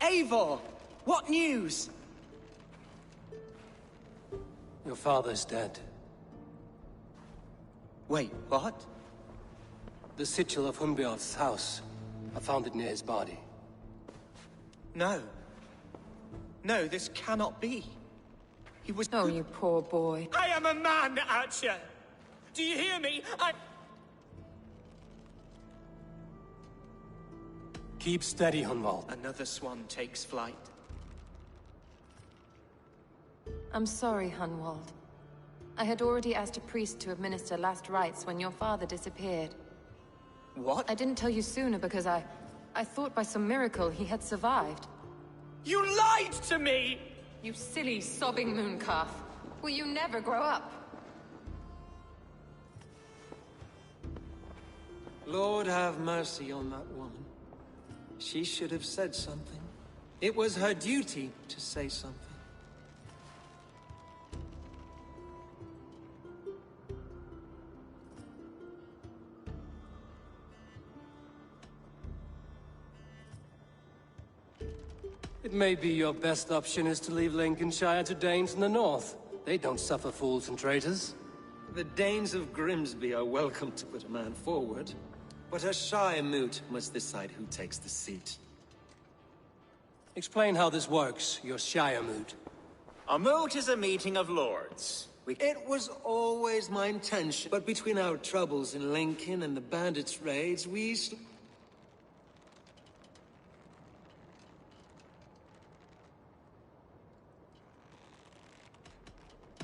Eivor! What news? Your father's dead. Wait, what? The sigil of Hunbjorn's house. I found it near his body. No. No, this cannot be. He was— Oh, you poor boy. I am a man, Archer! Do you hear me? Keep steady, Hunwald. Another swan takes flight. I'm sorry, Hunwald. I had already asked a priest to administer last rites when your father disappeared. What? I didn't tell you sooner because I thought by some miracle he had survived. You lied to me! You silly, sobbing mooncalf. Will you never grow up? Lord have mercy on that woman. She should have said something. It was her duty to say something. It may be your best option is to leave Lincolnshire to Danes in the north. They don't suffer fools and traitors. The Danes of Grimsby are welcome to put a man forward, but a Shire moot must decide who takes the seat. Explain how this works, your Shire moot. A moot is a meeting of lords. It was always my intention, but between our troubles in Lincoln and the bandits' raids,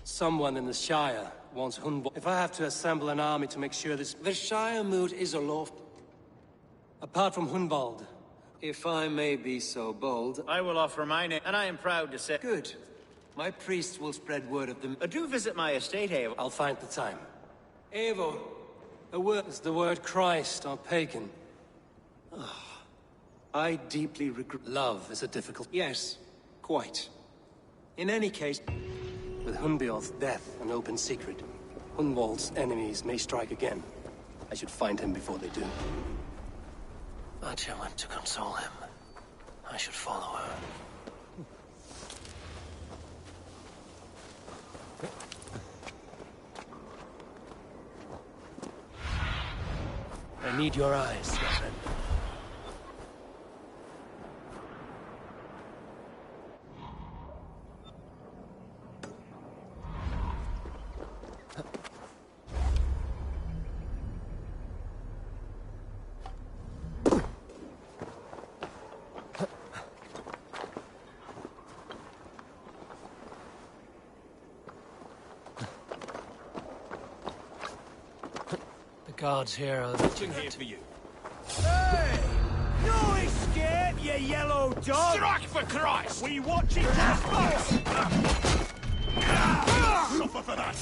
Someone in the Shire wants Hunwald. If I have to assemble an army to make sure this— The Shire moot is a law. Apart from Hunwald. If I may be so bold. I will offer my name, and I am proud to say— Good. My priest will spread word of them. Do visit my estate, Eivor. I'll find the time. Eivor, a word— Is the word Christ or pagan? I deeply regret— Love is a difficult— Yes, quite. In any case— With Hunbjorn's death an open secret, Hunwald's enemies may strike again. I should find him before they do. Atya went to console him. I should follow her. I need your eyes, my friend. Guards here are Watching here for you. Hey! No escape, you yellow dog! Strike for Christ! We watch it as first! Suffer for that!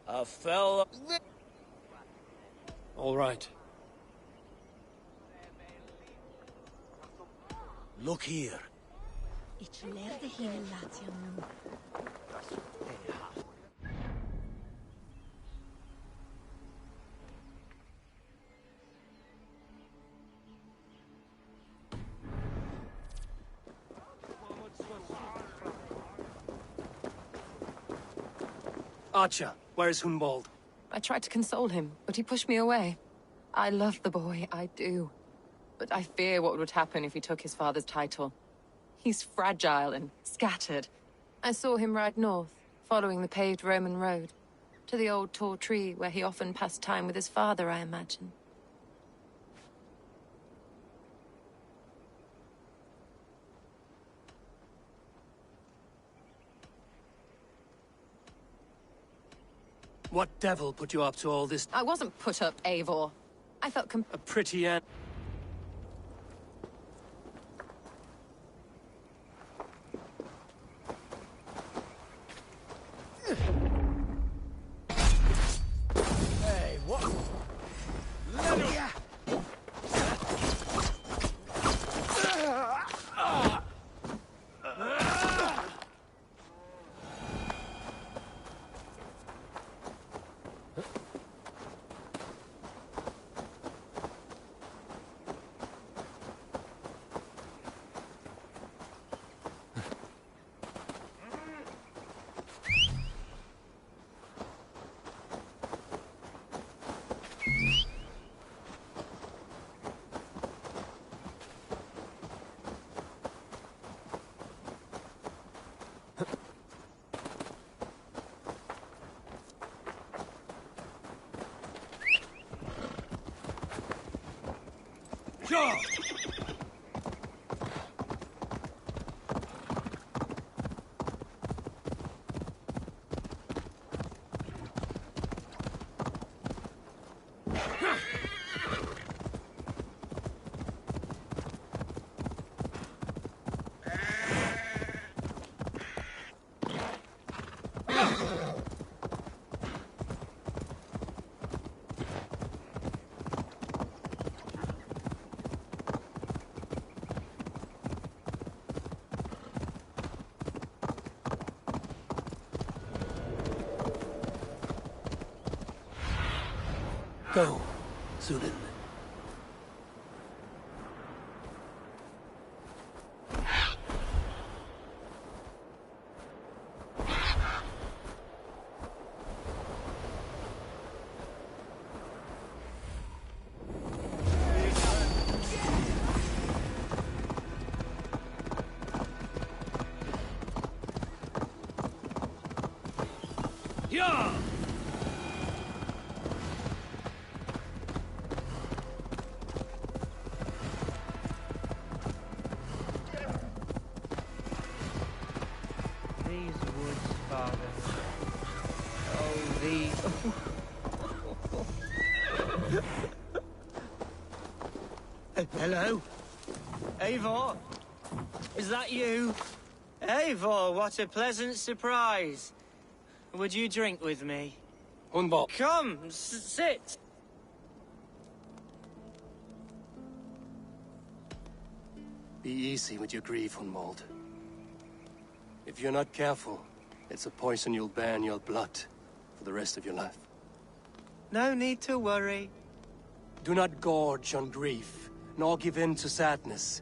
A fella. All right. Look here. Archer, where is Hunwald? I tried to console him, but he pushed me away. I love the boy, I do. But I fear what would happen if he took his father's title. He's fragile and scattered. I saw him ride north, following the paved Roman road. To the old tall tree where he often passed time with his father, I imagine. What devil put you up to all this? I wasn't put up, Eivor. I felt A pretty ant. Hey, what? Go! Go, Zulin. Yeah! These woods, Father. Oh, these... Hello? Eivor? Is that you? Eivor, what a pleasant surprise. Would you drink with me? Hunwald. Come, sit. Be easy with your grief, Hunwald. If you're not careful, it's a poison you'll bear in your blood for the rest of your life. No need to worry. Do not gorge on grief, nor give in to sadness,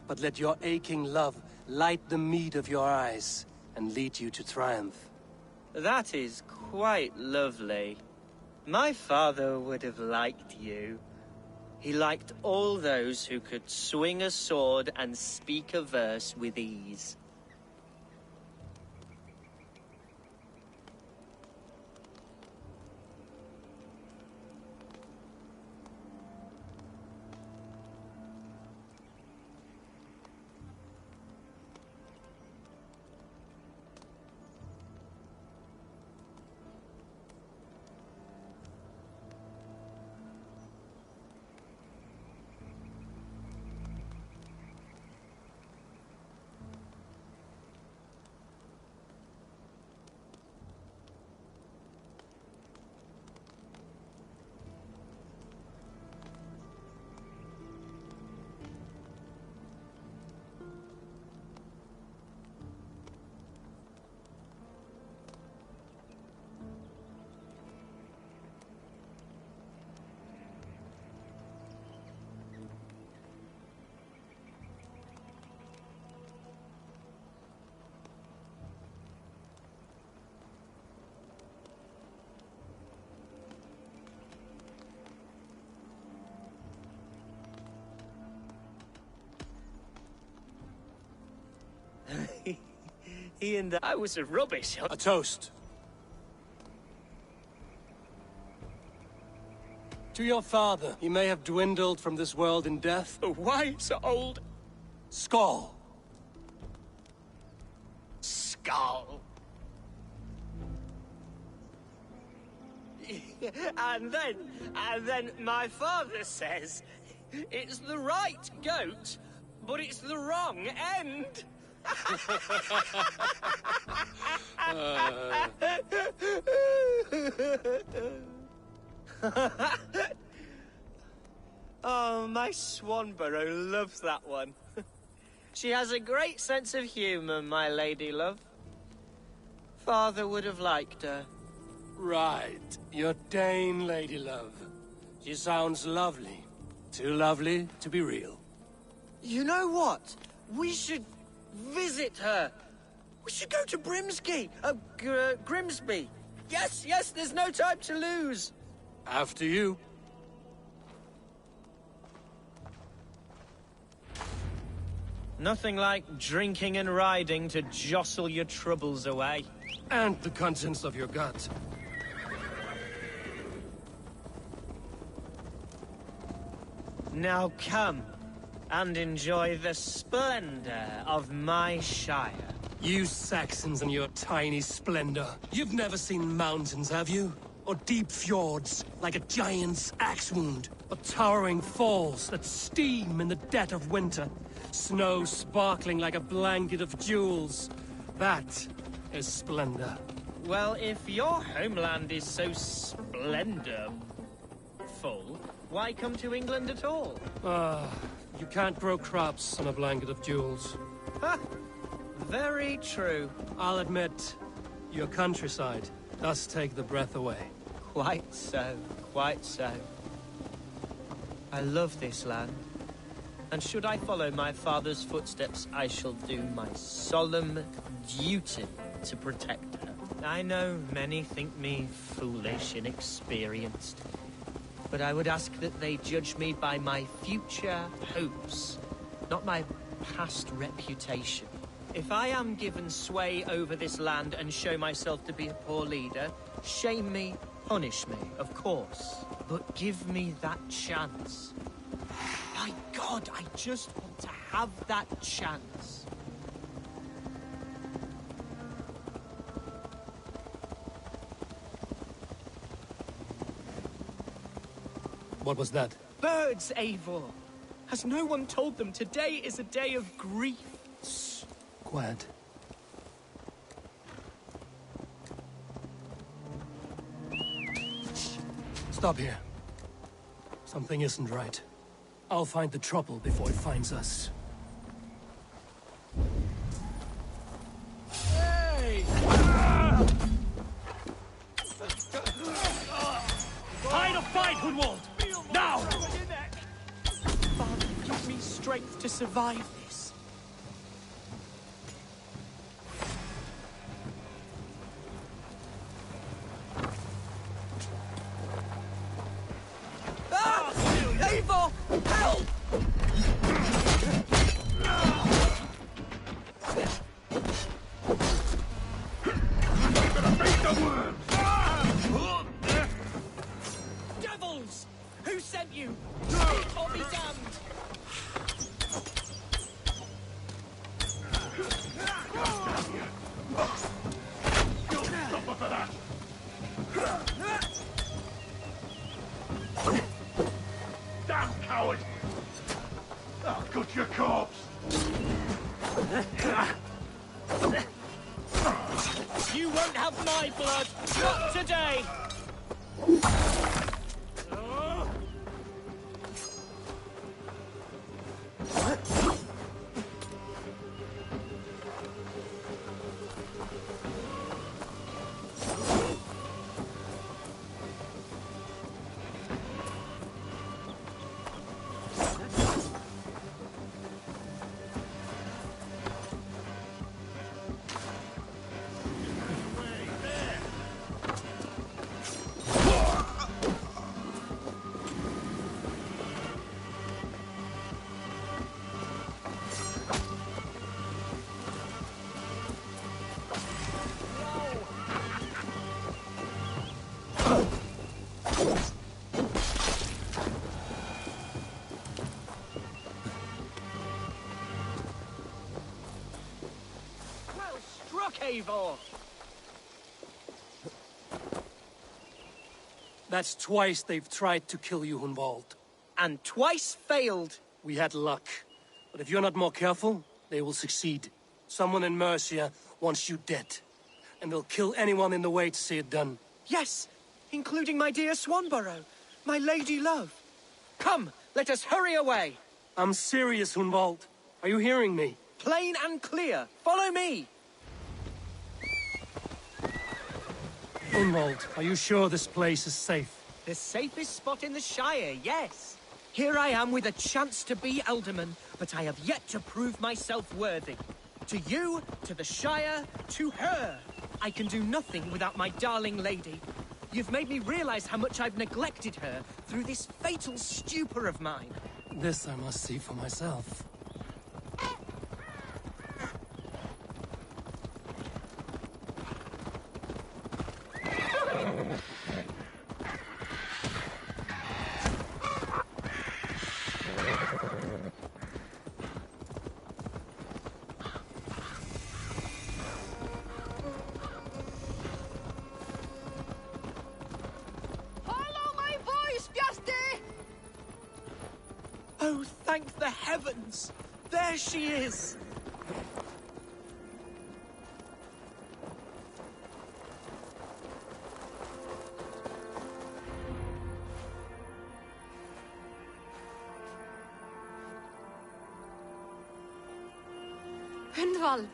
but let your aching love light the mead of your eyes and lead you to triumph. That is quite lovely. My father would have liked you. He liked all those who could swing a sword and speak a verse with ease. He and I was a rubbish. A toast. To your father. He may have dwindled from this world in death. Why so old? Skull. Skull. And then my father says, it's the right goat, but it's the wrong end. Oh, my Swanborough loves that one. She has a great sense of humor, my lady love. Father would have liked her. Right. Your Dane lady love. She sounds lovely. Too lovely to be real. You know what? We should visit her. We should go to Grimsby. Grimsby. Yes, there's no time to lose. After you. Nothing like drinking and riding to jostle your troubles away. And the contents of your gut. Now come and enjoy the splendor of my shire. You Saxons and your tiny splendor. You've never seen mountains, have you? Or deep fjords, like a giant's axe wound. Or towering falls that steam in the dead of winter. Snow sparkling like a blanket of jewels. That is splendor. Well, if your homeland is so splendorful, why come to England at all? You can't grow crops on a blanket of jewels. Ha! Very true. I'll admit, your countryside does take the breath away. Quite so, quite so. I love this land. And should I follow my father's footsteps, I shall do my solemn duty to protect her. I know many think me foolish, inexperienced, but I would ask that they judge me by my future hopes, not my past reputation. If I am given sway over this land and show myself to be a poor leader, shame me, punish me, of course, but give me that chance. My God, I just want to have that chance. What was that? Birds, Eivor! Has no one told them today is a day of grief? Shh. Quiet. Stop here. Something isn't right. I'll find the trouble before it finds us. Hey! Hide or fight, Hunwald! Now! Father, give me strength to survive this. Ah! Eivor! Help! Devils! Who sent you? Speak or be damned! Suffer for that! Damn coward! I'll gut your corpse! You won't have my blood! Not today! That's twice they've tried to kill you, Hunwald. And twice failed. We had luck. But if you're not more careful, they will succeed. Someone in Mercia wants you dead. And they'll kill anyone in the way to see it done. Yes, including my dear Swanborough, my lady love. Come, let us hurry away. I'm serious, Hunwald. Are you hearing me? Plain and clear. Follow me. Hunwald, are you sure this place is safe? The safest spot in the Shire, yes. Here I am with a chance to be Alderman, but I have yet to prove myself worthy. To you, to the Shire, to her. I can do nothing without my darling lady. You've made me realize how much I've neglected her through this fatal stupor of mine. This I must see for myself. Oh, thank the heavens! There she is! Hunwald!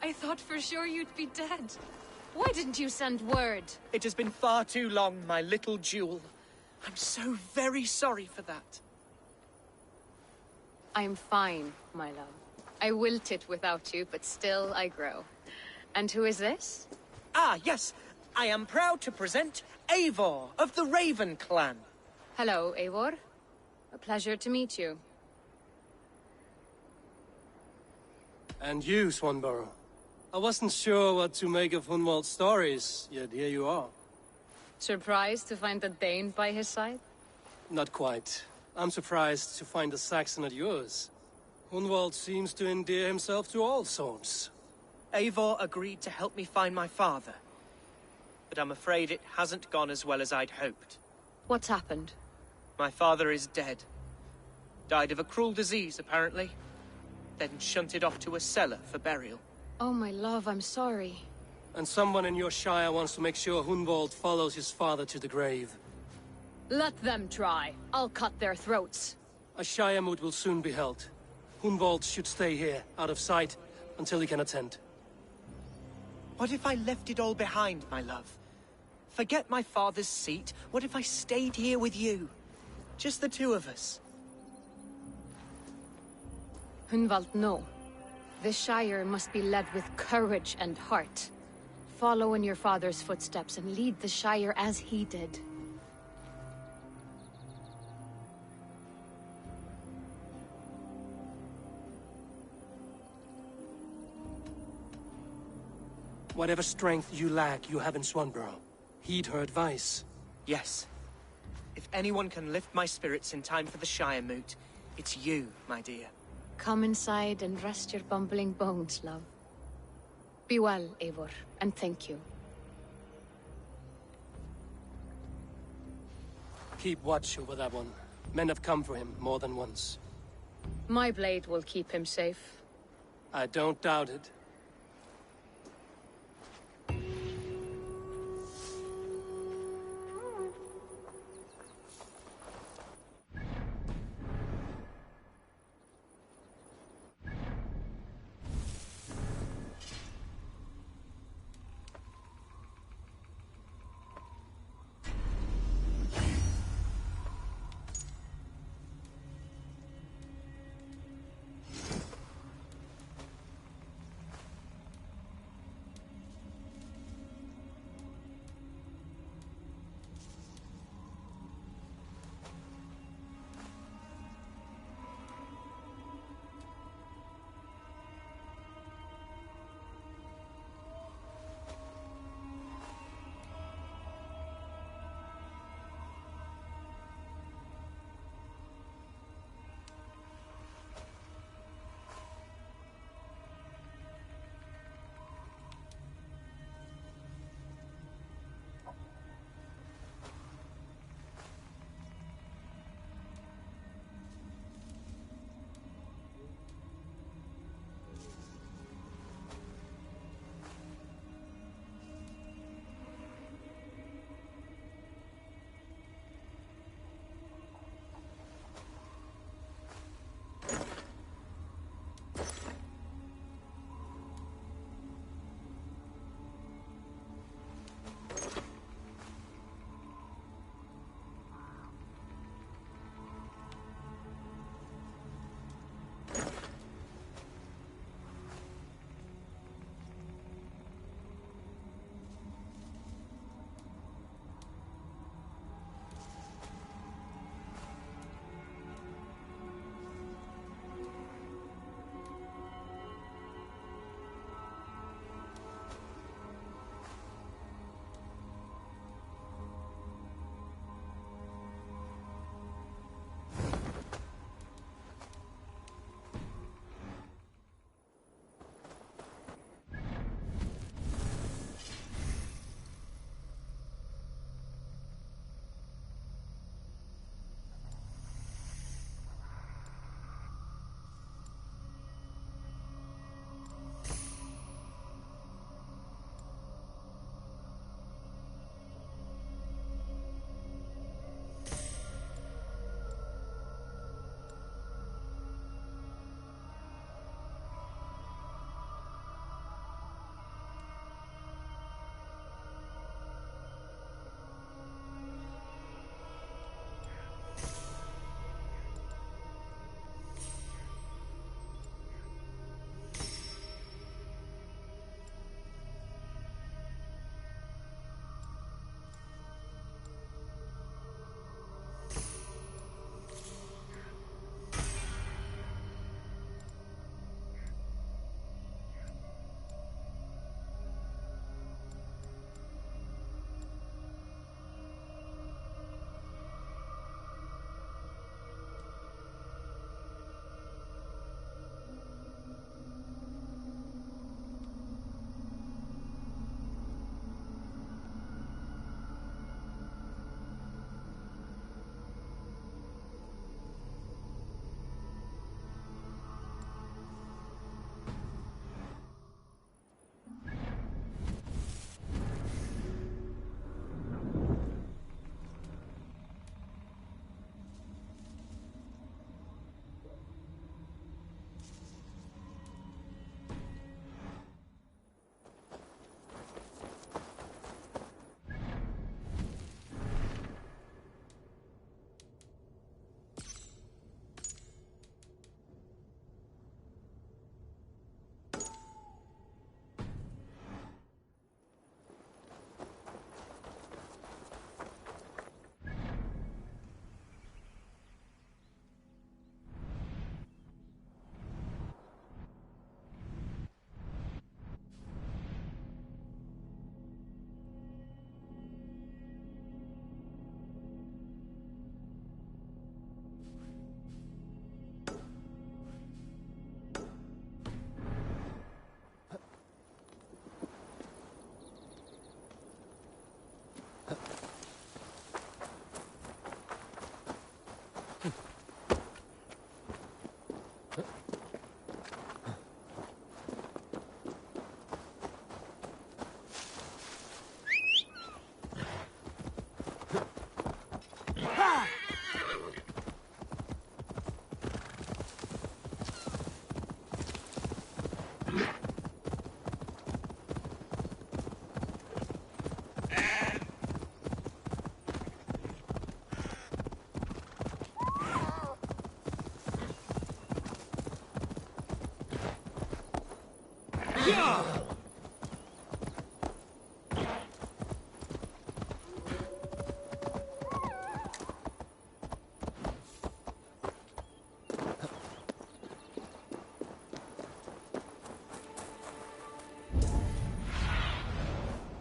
I thought for sure you'd be dead. Why didn't you send word? It has been far too long, my little jewel. I'm so very sorry for that. I'm fine, my love. I wilted without you, but still I grow. And who is this? Ah, yes. I am proud to present Eivor of the Raven clan. Hello, Eivor. A pleasure to meet you. And you, Swanborough. I wasn't sure what to make of Hunwald's stories, yet here you are. Surprised to find a Dane by his side? Not quite. I'm surprised to find a Saxon at yours. Hunwald seems to endear himself to all sorts. Eivor agreed to help me find my father. But I'm afraid it hasn't gone as well as I'd hoped. What's happened? My father is dead. Died of a cruel disease, apparently. Then shunted off to a cellar for burial. Oh, my love, I'm sorry. And someone in your shire wants to make sure Hunwald follows his father to the grave. Let them try. I'll cut their throats. A shire moot will soon be held. Hunwald should stay here, out of sight, until he can attend. What if I left it all behind, my love? Forget my father's seat. What if I stayed here with you? Just the two of us. Hunwald, no. The Shire must be led with courage and heart. Follow in your father's footsteps and lead the Shire as he did. Whatever strength you lack, you have in Swanborough. Heed her advice. Yes. If anyone can lift my spirits in time for the Shire moot, it's you, my dear. Come inside and rest your bumbling bones, love. Be well, Eivor, and thank you. Keep watch over that one. Men have come for him more than once. My blade will keep him safe. I don't doubt it.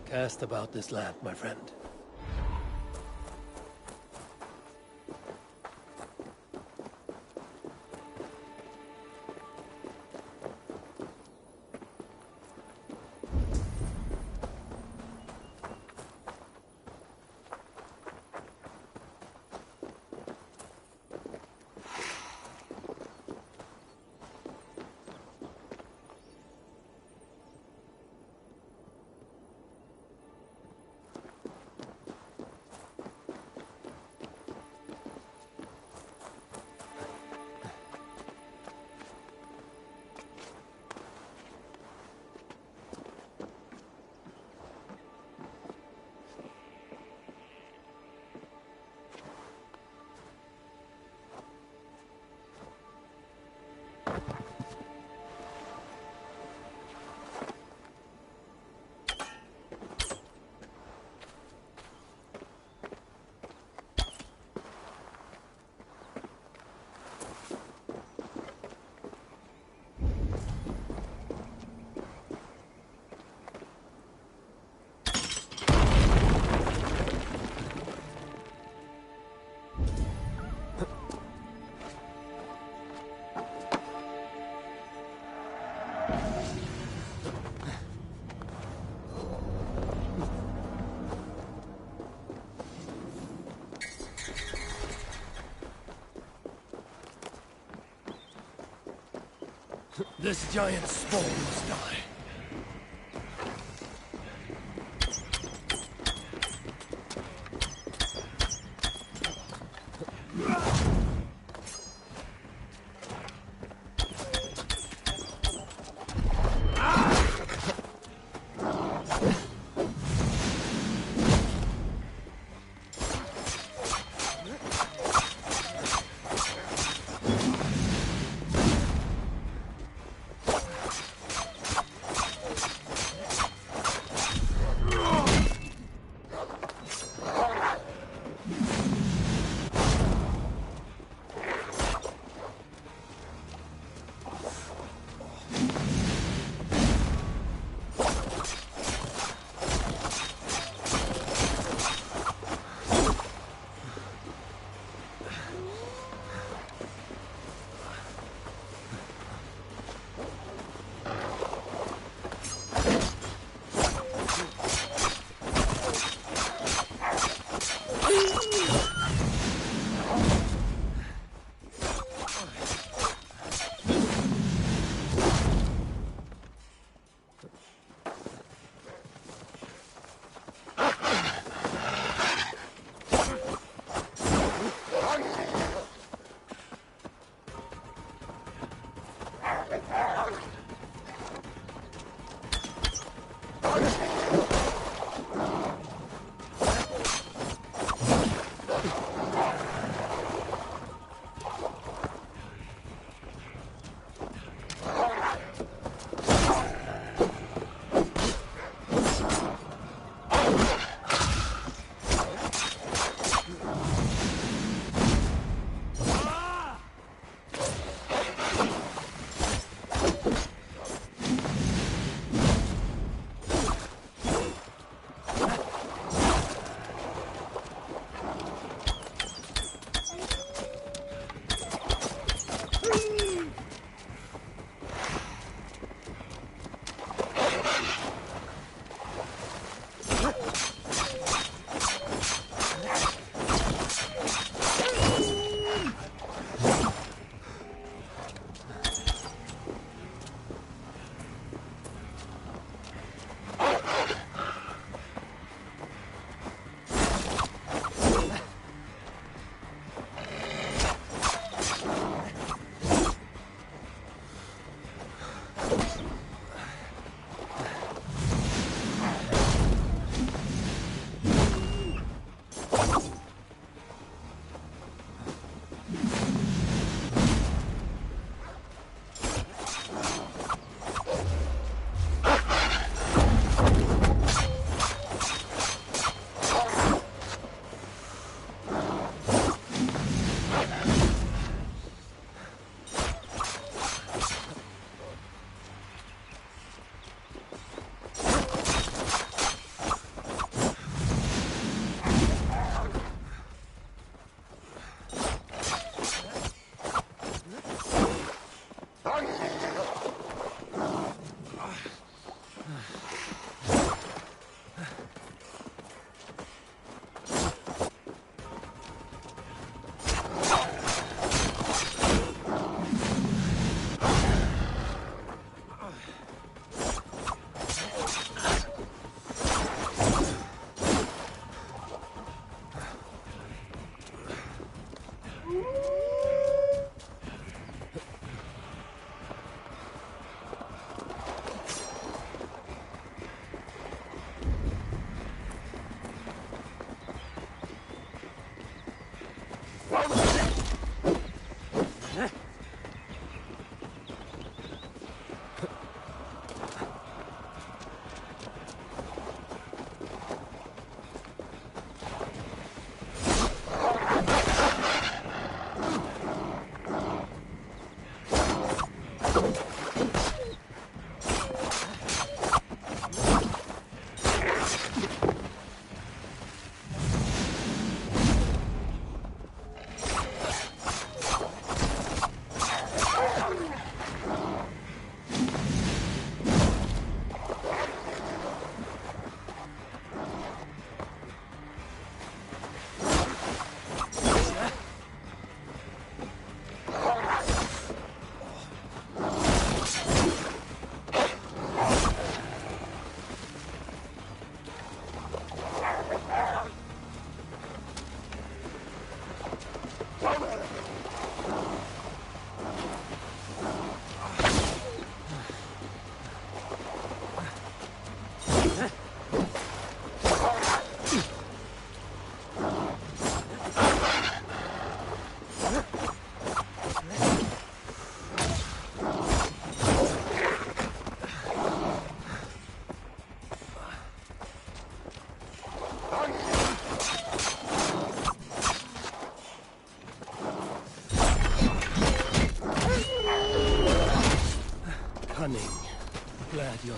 Cast about this land, my friend. This giant spawn must die. Cunning. Glad you're...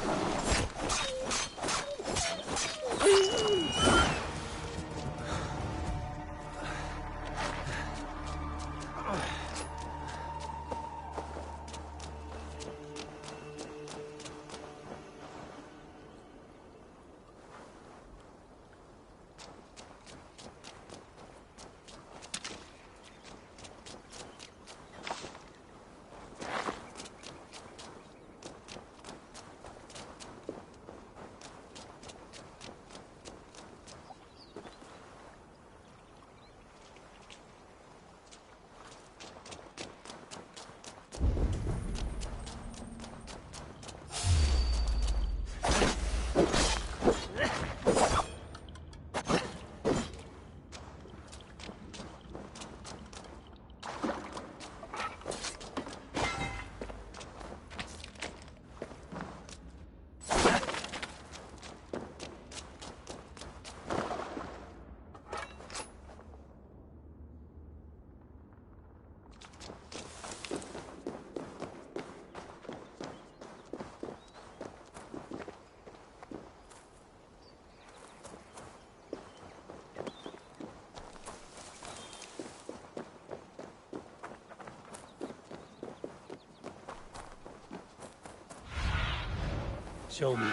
Show me.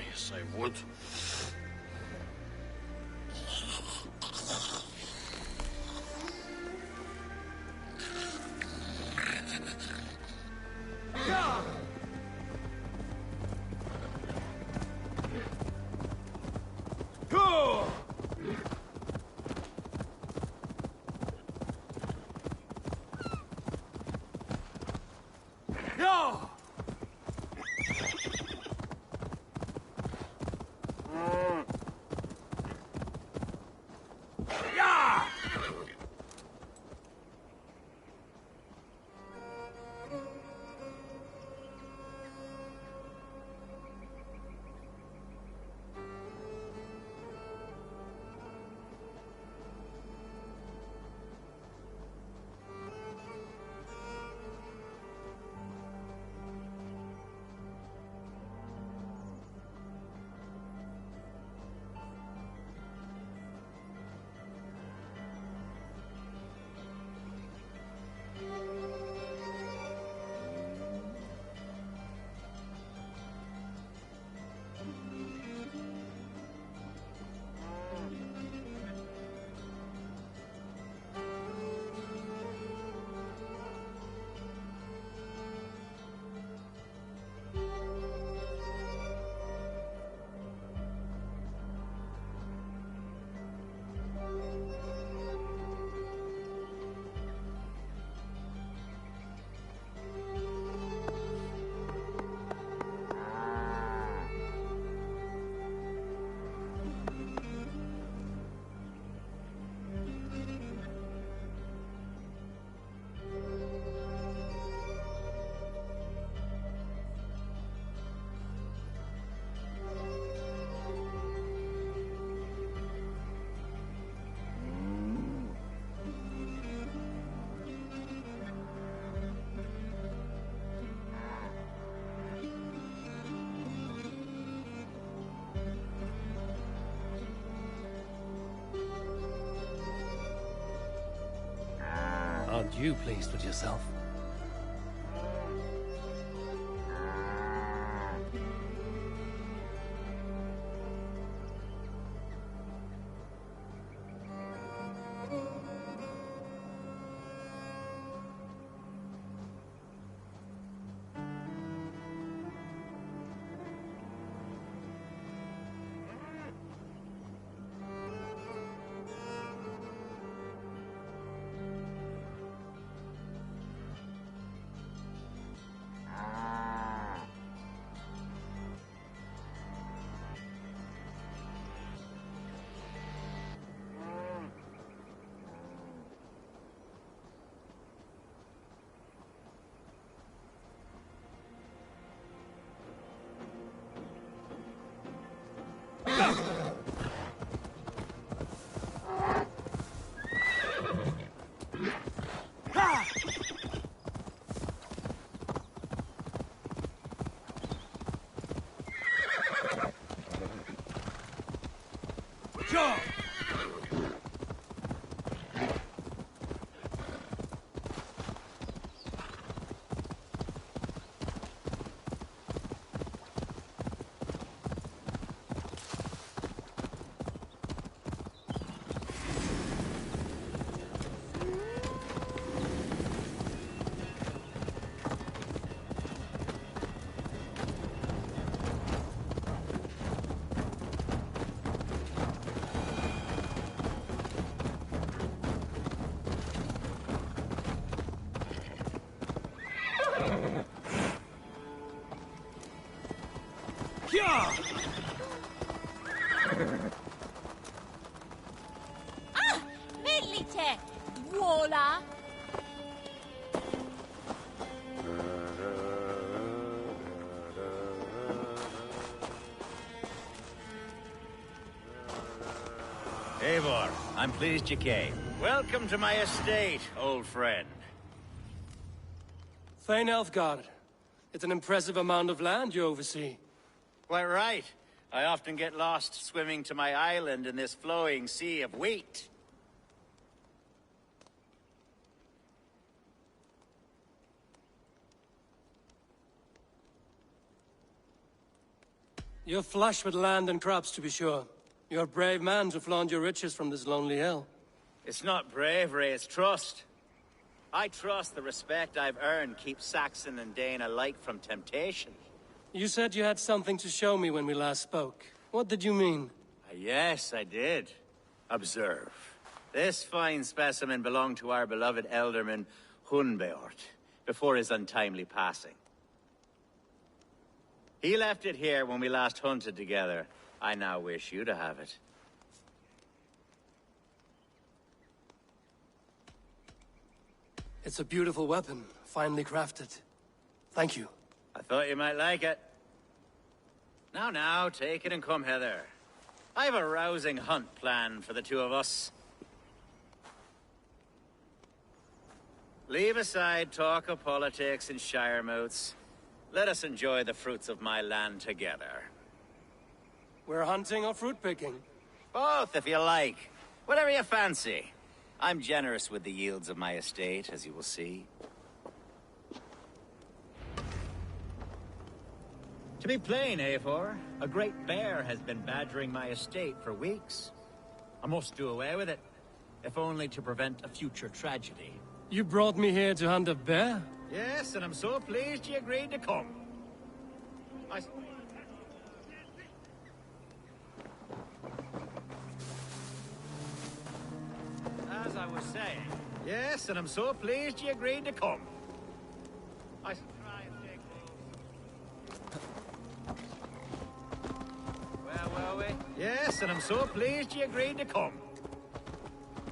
Yes, I would. Aren't you pleased with yourself? Yeah! Yeah! Ah! Bellite! Voila! Eivor, I'm pleased you came. Welcome to my estate, old friend. Thane Elfgard. It's an impressive amount of land you oversee. Quite right. I often get lost swimming to my island in this flowing sea of wheat. You're flush with land and crops, to be sure. You're a brave man to flaunt your riches from this lonely hill. It's not bravery, it's trust. I trust the respect I've earned keeps Saxon and Dane alike from temptation. You said you had something to show me when we last spoke. What did you mean? Yes, I did. Observe. This fine specimen belonged to our beloved elderman, Hunbeort, before his untimely passing. He left it here when we last hunted together. I now wish you to have it. It's a beautiful weapon, finely crafted. Thank you. I thought you might like it. Now, take it and come hither. I've a rousing hunt planned for the two of us. Leave aside talk of politics and shire moats. Let us enjoy the fruits of my land together. We're hunting or fruit picking? Both, if you like. Whatever you fancy. I'm generous with the yields of my estate, as you will see. To be plain, Eivor, a great bear has been badgering my estate for weeks. I must do away with it, if only to prevent a future tragedy. You brought me here to hunt a bear? Yes, and I'm so pleased you agreed to come. As I was saying. Yes, and I'm so pleased you agreed to come. I shall try and take Well, we? Yes, and I'm so pleased you agreed to come.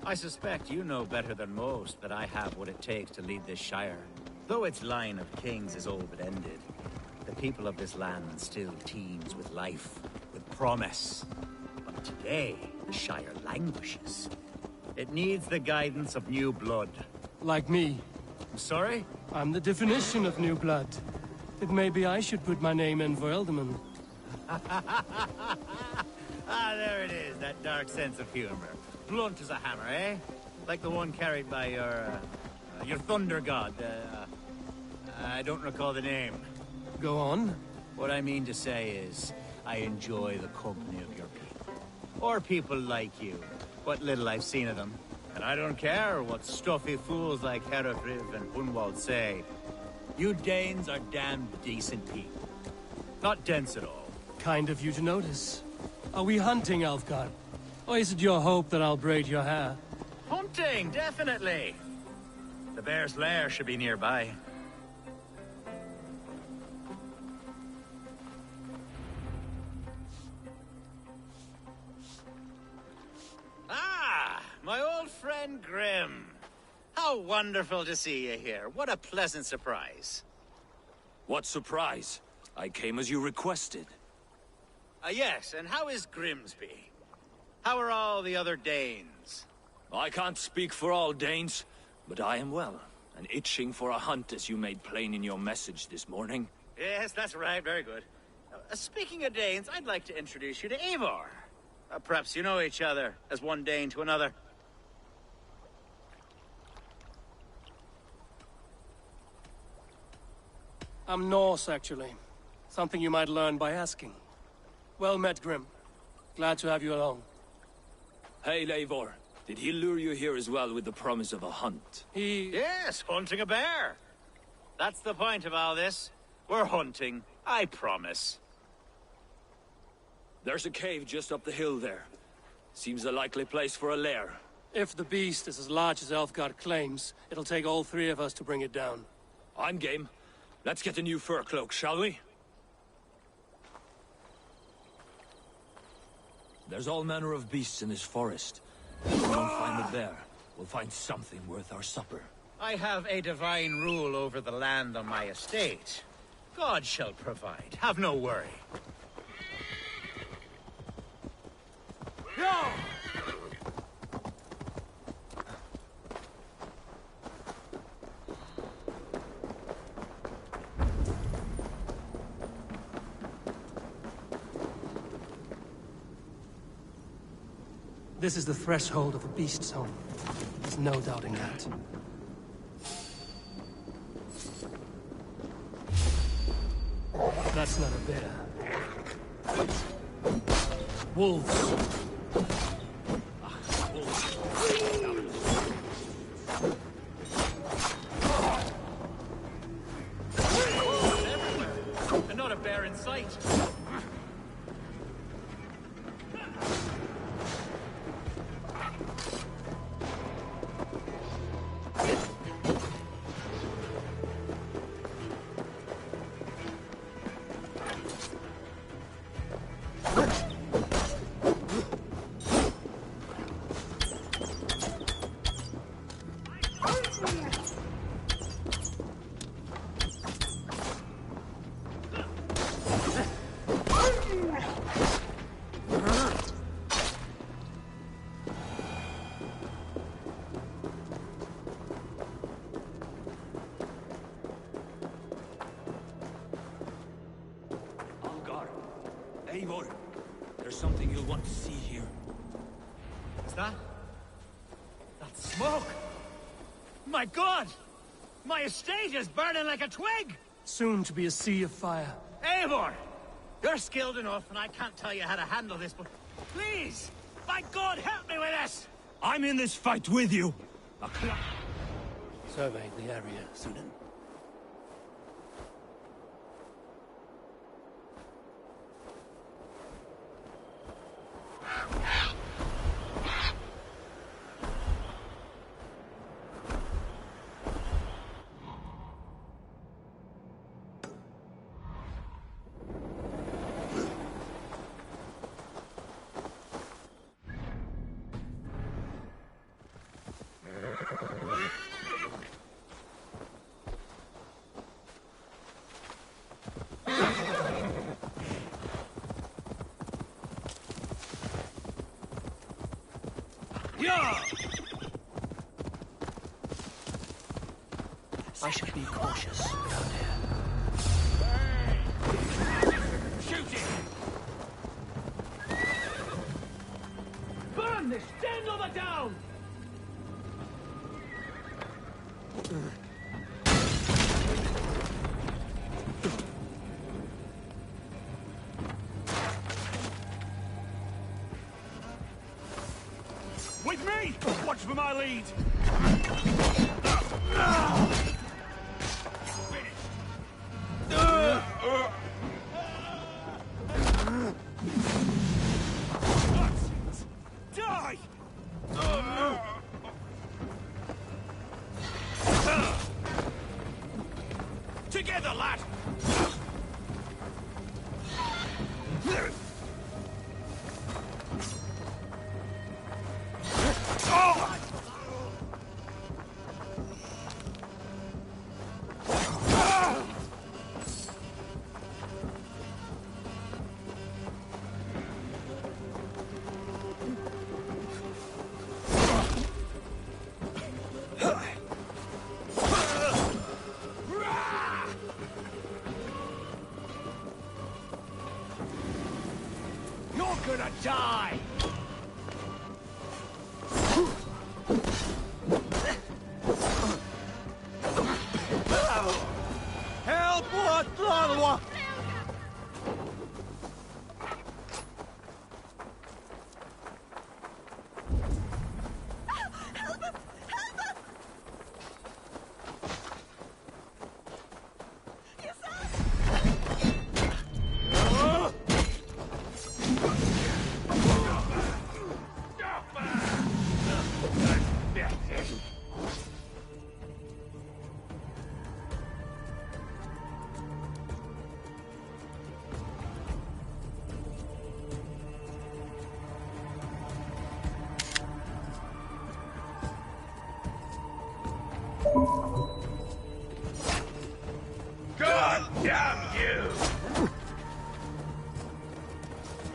I suspect you know better than most that I have what it takes to lead this shire. Though its line of kings is all but ended, the people of this land still teems with life, with promise. But today, the shire languishes. It needs the guidance of new blood. Like me. I'm sorry? I'm the definition of new blood. It may be I should put my name in for Elderman. There it is, that dark sense of humor. Blunt as a hammer, eh? Like the one carried by your thunder god. I don't recall the name. Go on. What I mean to say is, I enjoy the company of your people. Or people like you. What little I've seen of them. And I don't care what stuffy fools like Herefriv and Hunwald say. You Danes are damned decent people. Not dense at all. Kind of you to notice. Are we hunting, Alfgard? Or is it your hope that I'll braid your hair? Hunting, definitely. The bear's lair should be nearby. Ah, my old friend Grim. How wonderful to see you here. What a pleasant surprise. What surprise? I came as you requested. Yes, and how is Grimsby? How are all the other Danes? I can't speak for all Danes, but I am well, and itching for a hunt as you made plain in your message this morning. Yes, that's right, very good. Speaking of Danes, I'd like to introduce you to Eivor. Perhaps you know each other, as one Dane to another. I'm Norse, actually. Something you might learn by asking. Well met, Grim. Glad to have you along. Hey, Eivor. Did he lure you here as well with the promise of a hunt? Yes, hunting a bear. That's the point of all this. We're hunting, I promise. There's a cave just up the hill there. Seems a likely place for a lair. If the beast is as large as Elfgard claims, it'll take all three of us to bring it down. I'm game. Let's get a new fur cloak, shall we? There's all manner of beasts in this forest. If we don't find the bear, we'll find something worth our supper. I have a divine rule over the land on my estate. God shall provide. Have no worry. No! This is the threshold of the beast's home. There's no doubting that. That's not a bear. Wolves. Everywhere. And not a bear in sight. Eivor, there's something you'll want to see here. Is that? That's smoke! My God! My estate is burning like a twig! Soon to be a sea of fire. Eivor! You're skilled enough, and I can't tell you how to handle this, but please! My God, help me with this! I'm in this fight with you! Survey the area, Sunan. I should be cautious around here. Shoot it! Burn this! Stand over down! With me! Watch for my lead! Die! Together, lad! You're gonna die! Help! What? God damn you!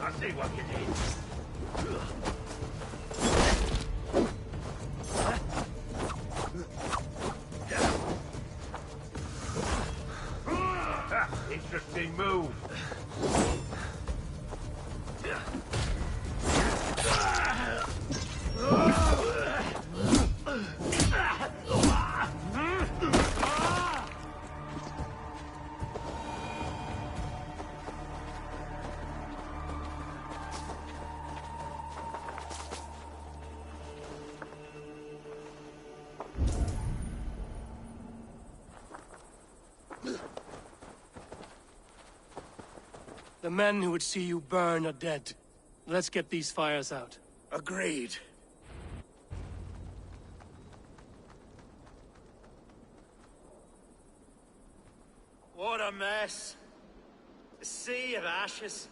I see what you did. Interesting move. The men who would see you burn are dead. Let's get these fires out. Agreed. What a mess. A sea of ashes.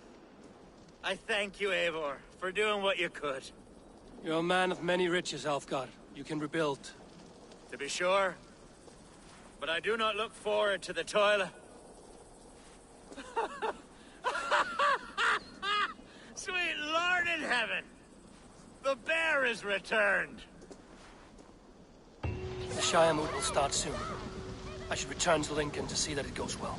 I thank you, Eivor, for doing what you could. You're a man of many riches, Alfgar. You can rebuild. To be sure. But I do not look forward to the toil. Sweet Lord in heaven! The bear is returned! The Shire moot will start soon. I should return to Lincoln to see that it goes well.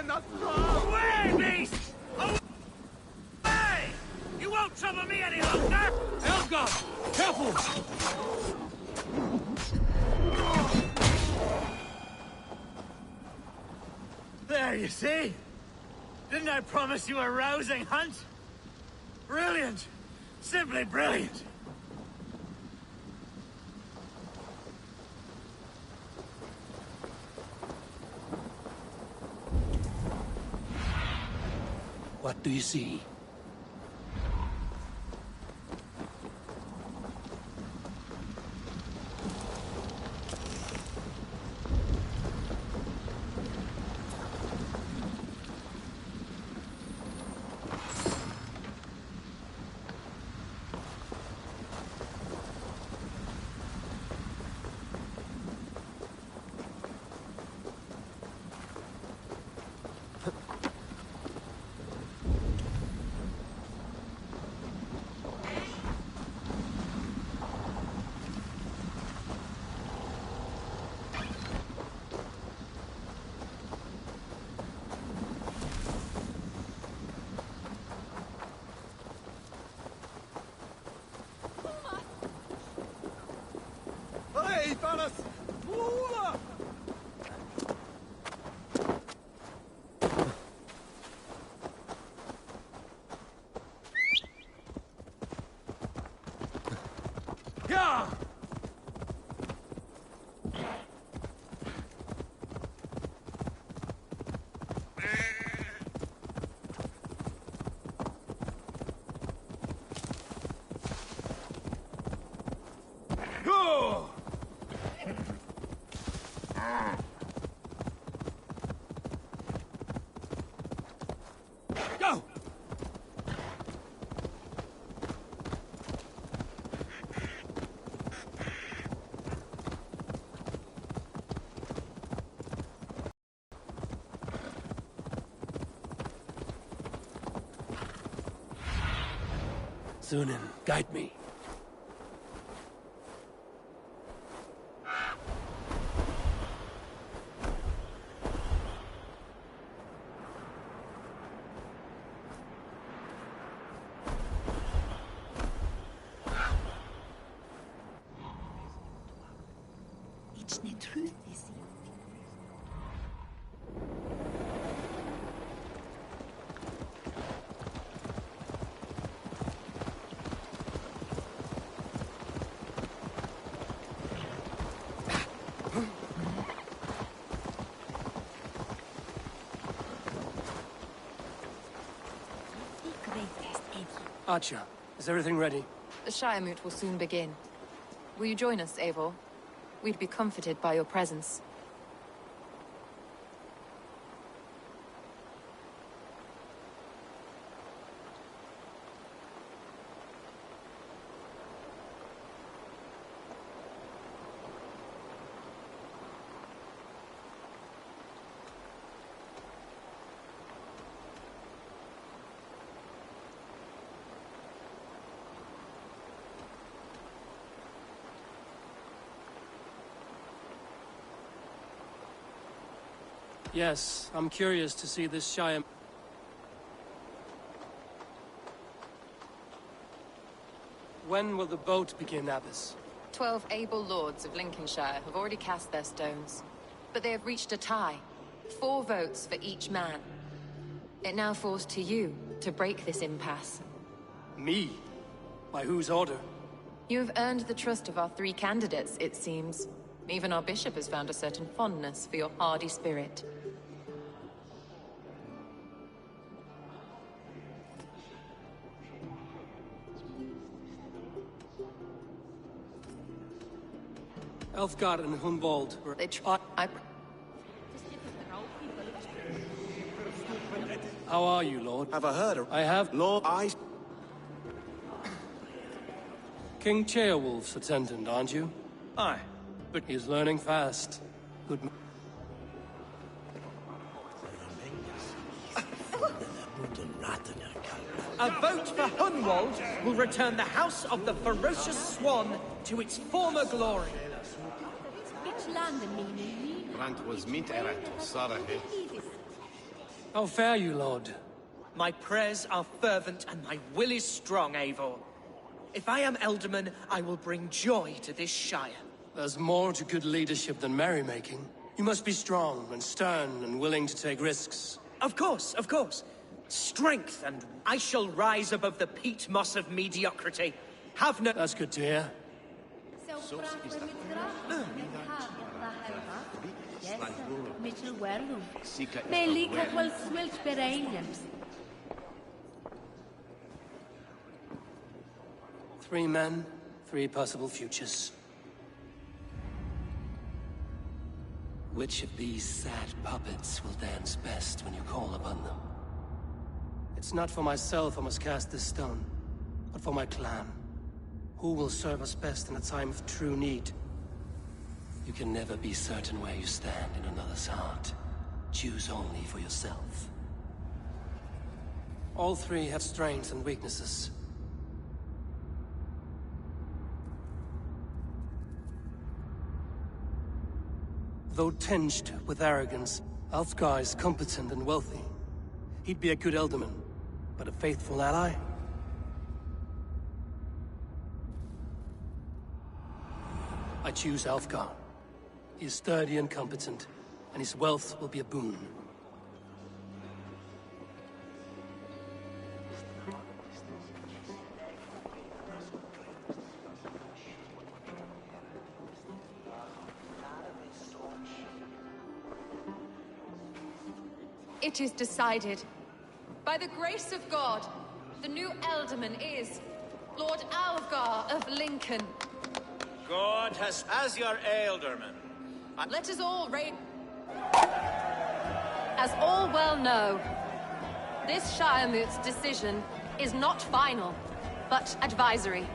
Away, beast! Away! You won't trouble me any longer! Elfgar! Careful! There, you see? Didn't I promise you a rousing hunt? Brilliant! Simply brilliant! What do you see? Yeah! Go! Go! Sunan, guide me. The truth is... Archer, is everything ready? The Shire Moot will soon begin. Will you join us, Eivor? We'd be comforted by your presence. Yes, I'm curious to see this Shire... When will the boat begin, Abbess? 12 able lords of Lincolnshire have already cast their stones, but they have reached a tie. 4 votes for each man. It now falls to you to break this impasse. Me? By whose order? You have earned the trust of our 3 candidates, it seems. Even our bishop has found a certain fondness for your hardy spirit. Elfgar and Hunwald were... They tried... How are you, Lord? Have I heard of... I have... Lord, King Ceolwulf's attendant, aren't you? Aye. But he's learning fast. Good... A vote for Hunwald will return the House of the Ferocious Swan to its former glory. How fare you, Lord? My prayers are fervent and my will is strong, Eivor. If I am Elderman, I will bring joy to this Shire. There's more to good leadership than merrymaking. You must be strong and stern and willing to take risks. Of course, of course. Strength, and I shall rise above the peat moss of mediocrity. Have no... That's good to hear. Three men, 3 possible futures. Which of these sad puppets will dance best when you call upon them? It's not for myself I must cast this stone, but for my clan. Who will serve us best in a time of true need? You can never be certain where you stand in another's heart. Choose only for yourself. All 3 have strengths and weaknesses. Though tinged with arrogance, Alfgar is competent and wealthy. He'd be a good Elderman, but a faithful ally? I choose Alfgar. He is sturdy and competent, and his wealth will be a boon. It is decided. By the grace of God, the new Elderman is Lord Alfgar of Lincoln. God has as your Ealdorman. Let us all reign. As all well know, this Shiremoot's decision is not final, but advisory.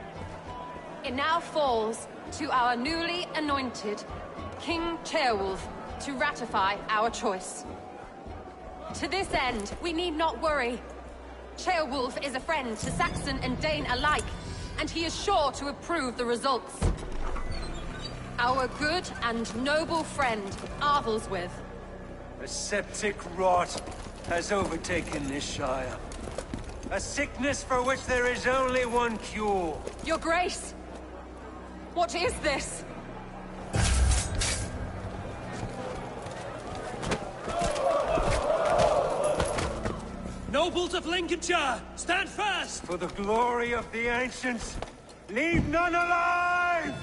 It now falls to our newly anointed King Ceolwulf to ratify our choice. To this end, we need not worry. Ceolwulf is a friend to Saxon and Dane alike, and he is sure to approve the results. Our good and noble friend, Arthelswith. A septic rot has overtaken this Shire. A sickness for which there is only one cure. Your Grace! What is this? Nobles of Lincolnshire, stand fast! For the glory of the ancients, leave none alive!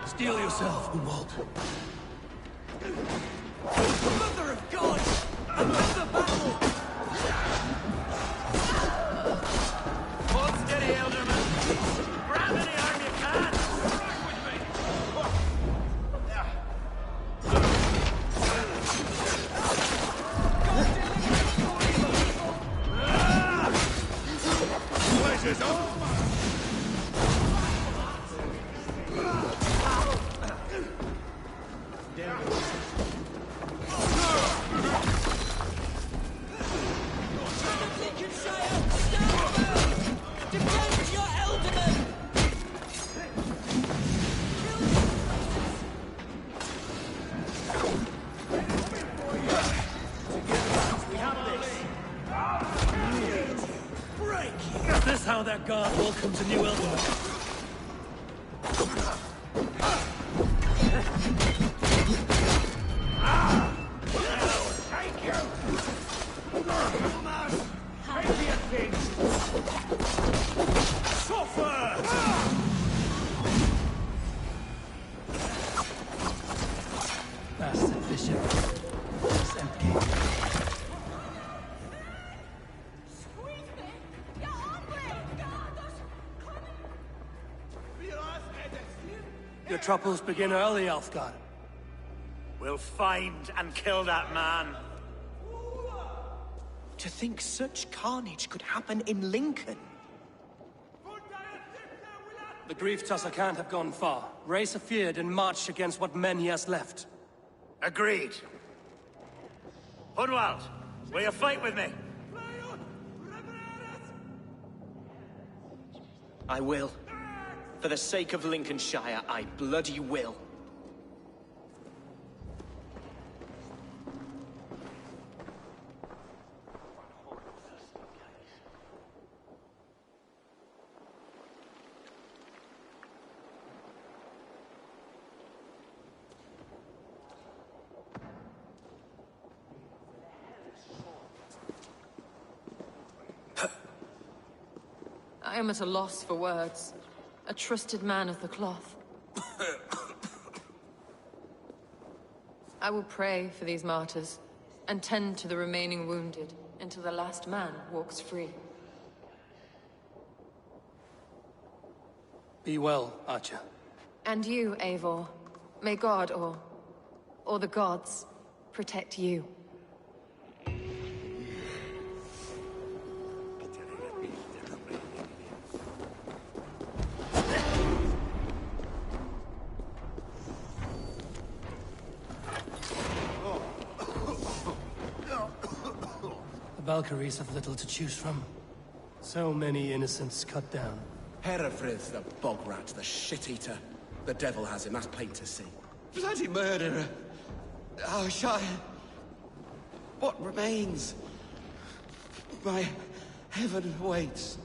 Steel yourself, Umwalt. Mother of God! Another battle! Hold steady, Elderman. Grab any arm you can. Pleasure's up. Is this how that guard welcomes a new Elderman? Bastard bishop. It's empty. Your troubles begin early, Alfgar. We'll find and kill that man. To think such carnage could happen in Lincoln. The grief tusser can't have gone far. Raise a feared and march against what men he has left. Agreed. Hunwald, will you fight with me? I will. For the sake of Lincolnshire, I bloody will. I am at a loss for words. A trusted man of the cloth. I will pray for these martyrs, and tend to the remaining wounded, until the last man walks free. Be well, Archer. And you, Eivor. May God, or the gods, protect you. The Valkyries have little to choose from. So many innocents cut down. Herefrith, the bog rat, the shit-eater. The devil has him, that's plain to see. Bloody murderer! Our Shire... What remains? My heaven waits.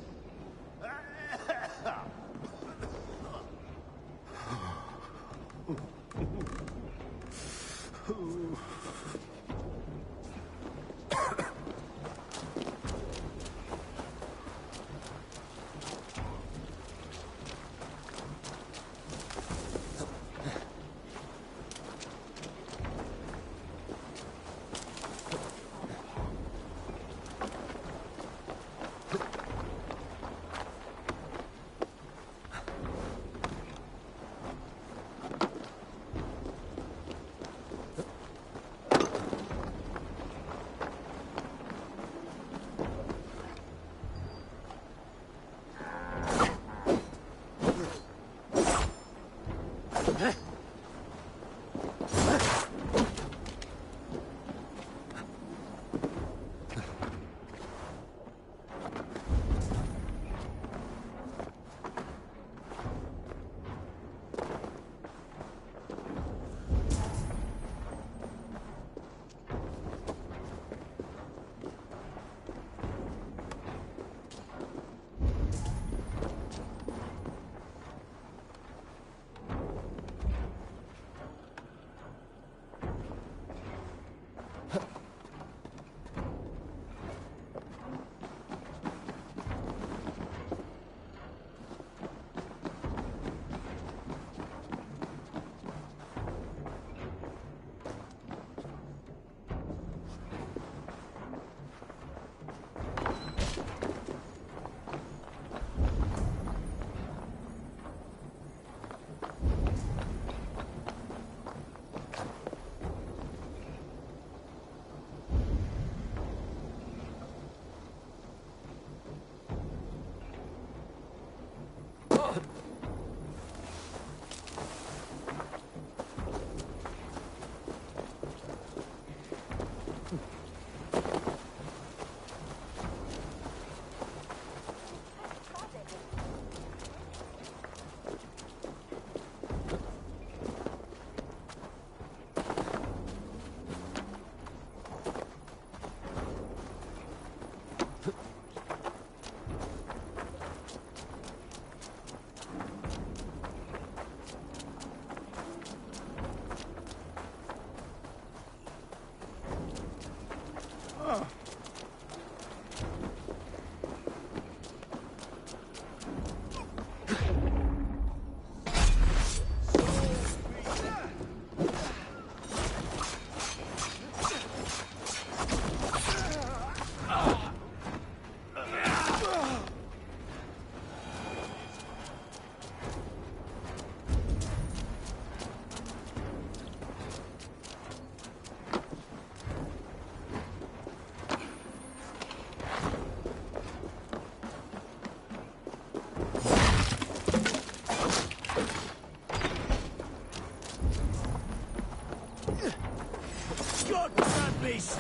beast!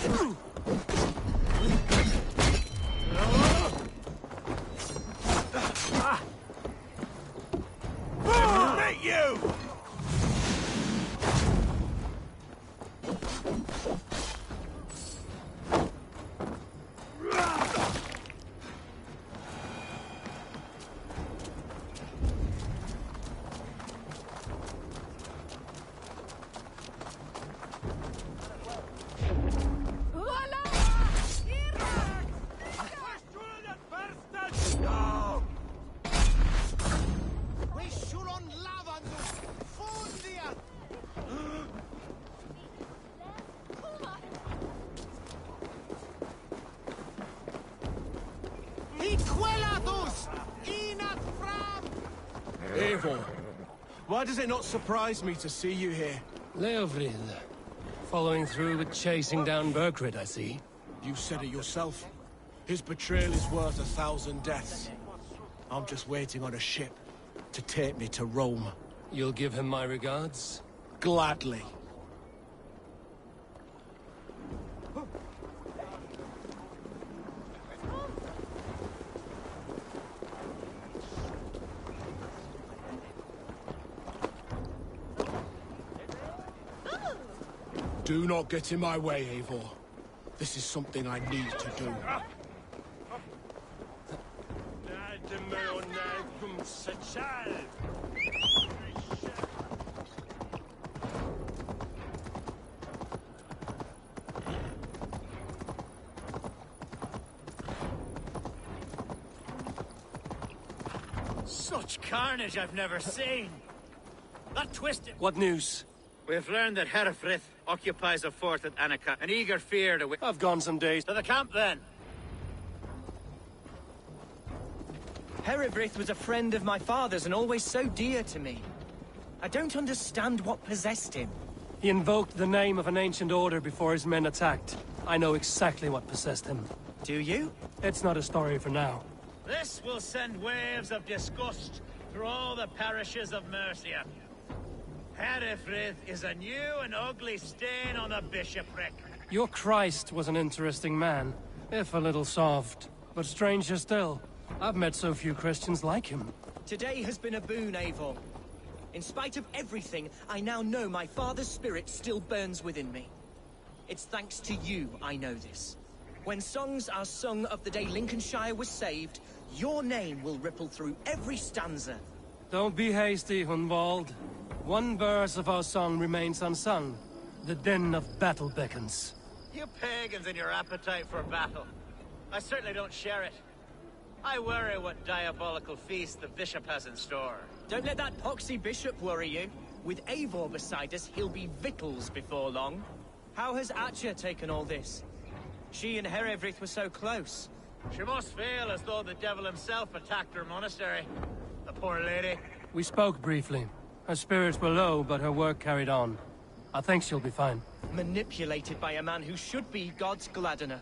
Meet you! Eivor, why does it not surprise me to see you here? Leofrid. Following through with chasing down Berkrid, I see. You said it yourself. His betrayal is worth 1,000 deaths. I'm just waiting on a ship to take me to Rome. You'll give him my regards? Gladly. Do not get in my way, Eivor. This is something I need to do. Such carnage I've never seen. That twisted... What news? We've learned that Herefrith occupies a fort at Annika, an eager fear to... I've gone some days. To the camp, then! Herefrith was a friend of my father's and always so dear to me. I don't understand what possessed him. He invoked the name of an ancient order before his men attacked. I know exactly what possessed him. Do you? It's not a story for now. This will send waves of disgust through all the parishes of Mercia. Herefrith is a new and ugly stain on the bishopric. Your Christ was an interesting man, if a little soft. But stranger still, I've met so few Christians like him. Today has been a boon, Eivor. In spite of everything, I now know my father's spirit still burns within me. It's thanks to you I know this. When songs are sung of the day Lincolnshire was saved, your name will ripple through every stanza. Don't be hasty, Hunwald. One verse of our song remains unsung. The din of battle beckons. You pagans and your appetite for battle. I certainly don't share it. I worry what diabolical feast the bishop has in store. Don't let that poxy bishop worry you. With Eivor beside us, he'll be victuals before long. How has Atcha taken all this? She and Herefrith were so close. She must feel as though the devil himself attacked her monastery. The poor lady. We spoke briefly. Her spirits were low, but her work carried on. I think she'll be fine. Manipulated by a man who should be God's gladdener.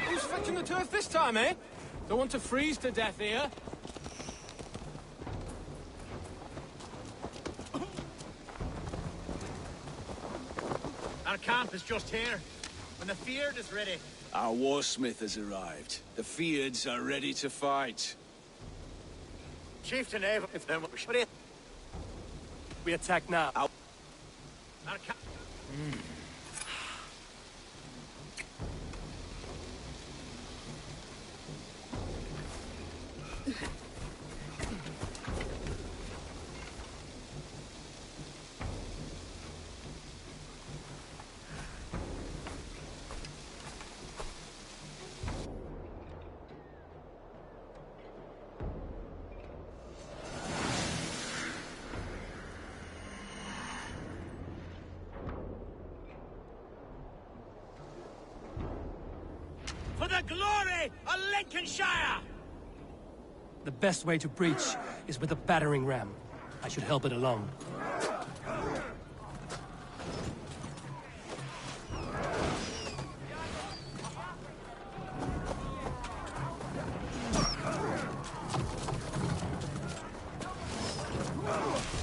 Who's fetching the turf this time, eh? Don't want to freeze to death here. Our camp is just here. When the Feared is ready. Our warsmith has arrived. The Feards are ready to fight. Chieftain Ava, if they're... We attack now. Our camp... For the glory of Lincolnshire! The best way to breach is with a battering ram. I should help it along.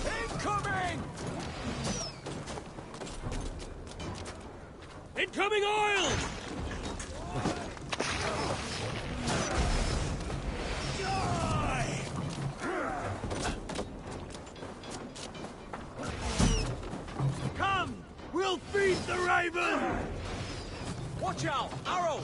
Incoming! Incoming oil! Come! We'll feed the raven! Watch out! Arrow!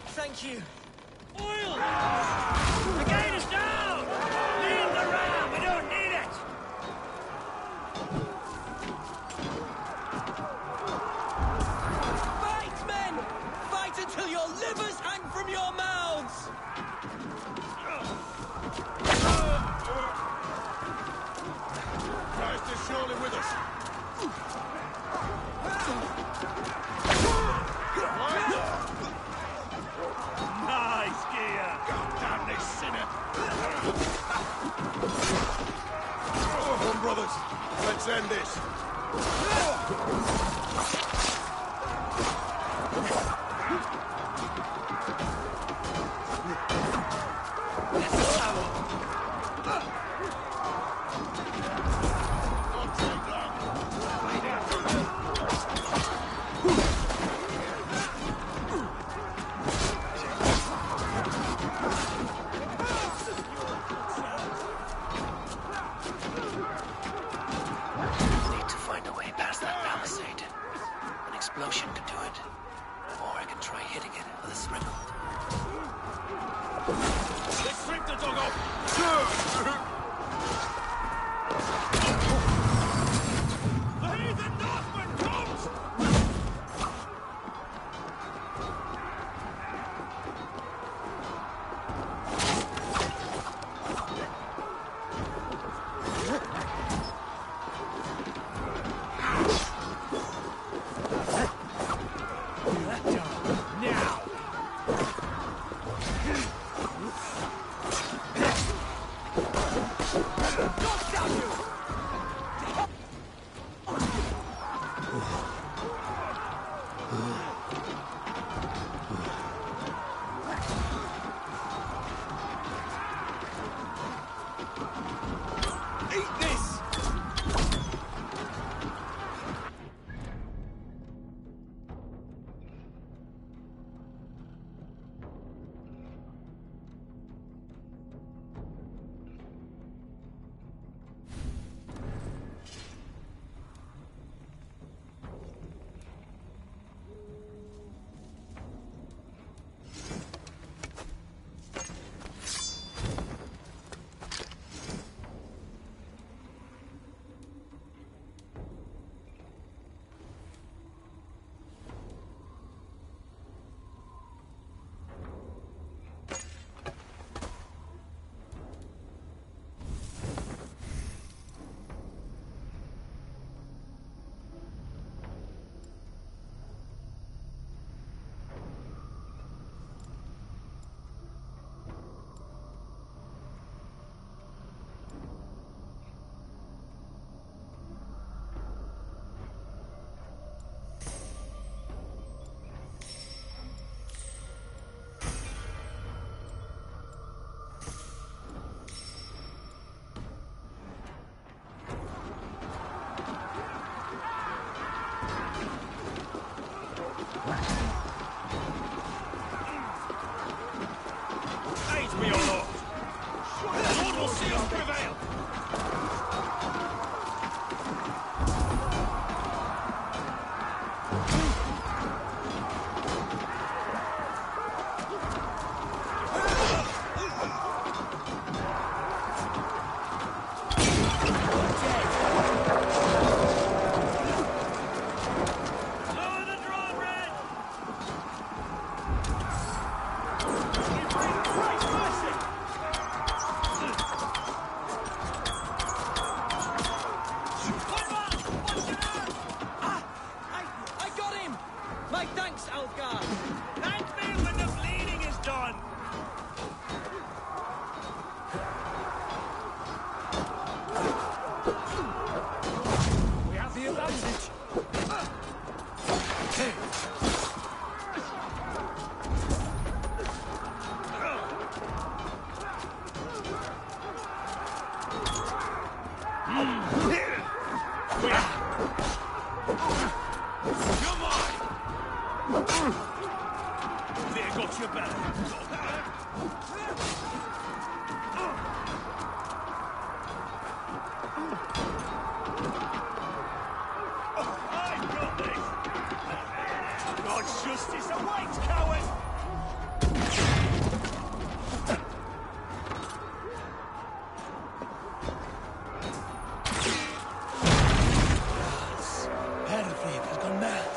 Thank you. Oil! The gate is down! Leave the ram! We don't need it! Fight, men! Fight until your livers hang from your mouths! Christ is surely with us. Nice gear! Damn this sinner! Come on, brothers. Let's end this. Got your back. I've got this! God's justice awaits, coward! Hervik has gone mad.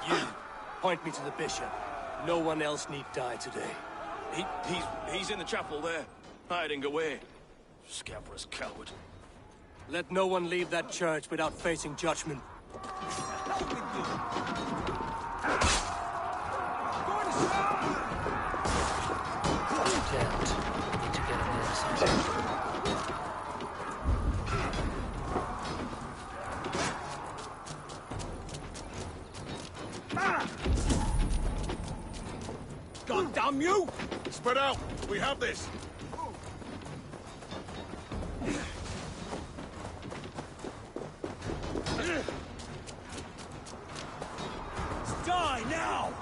You, point me to the bishop. No one else need die today. He's in the chapel there, hiding away. Scabrous coward. Let no one leave that church without facing judgment. God damn you! Spread out! We have this! Die now!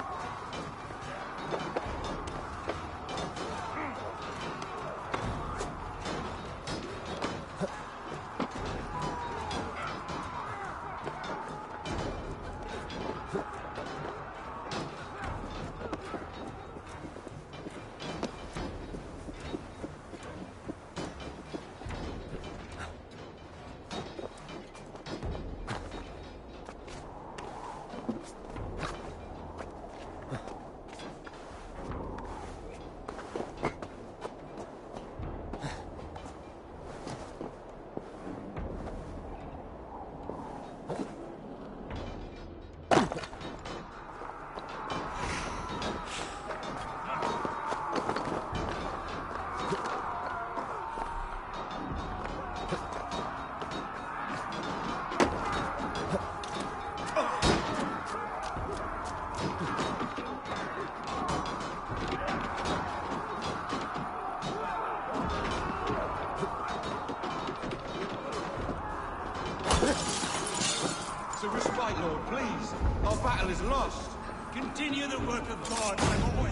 To respite, Lord, please. Our battle is lost. Continue the work of God, my boy.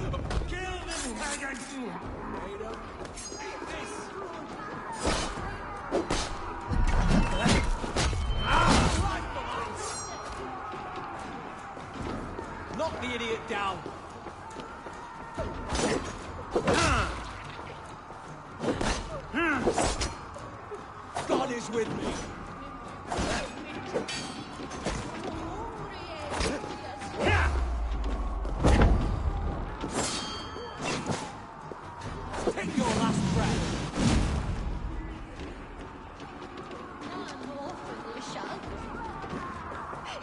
Kill this pagan! Knock the idiot down. God is with me. Take your last breath.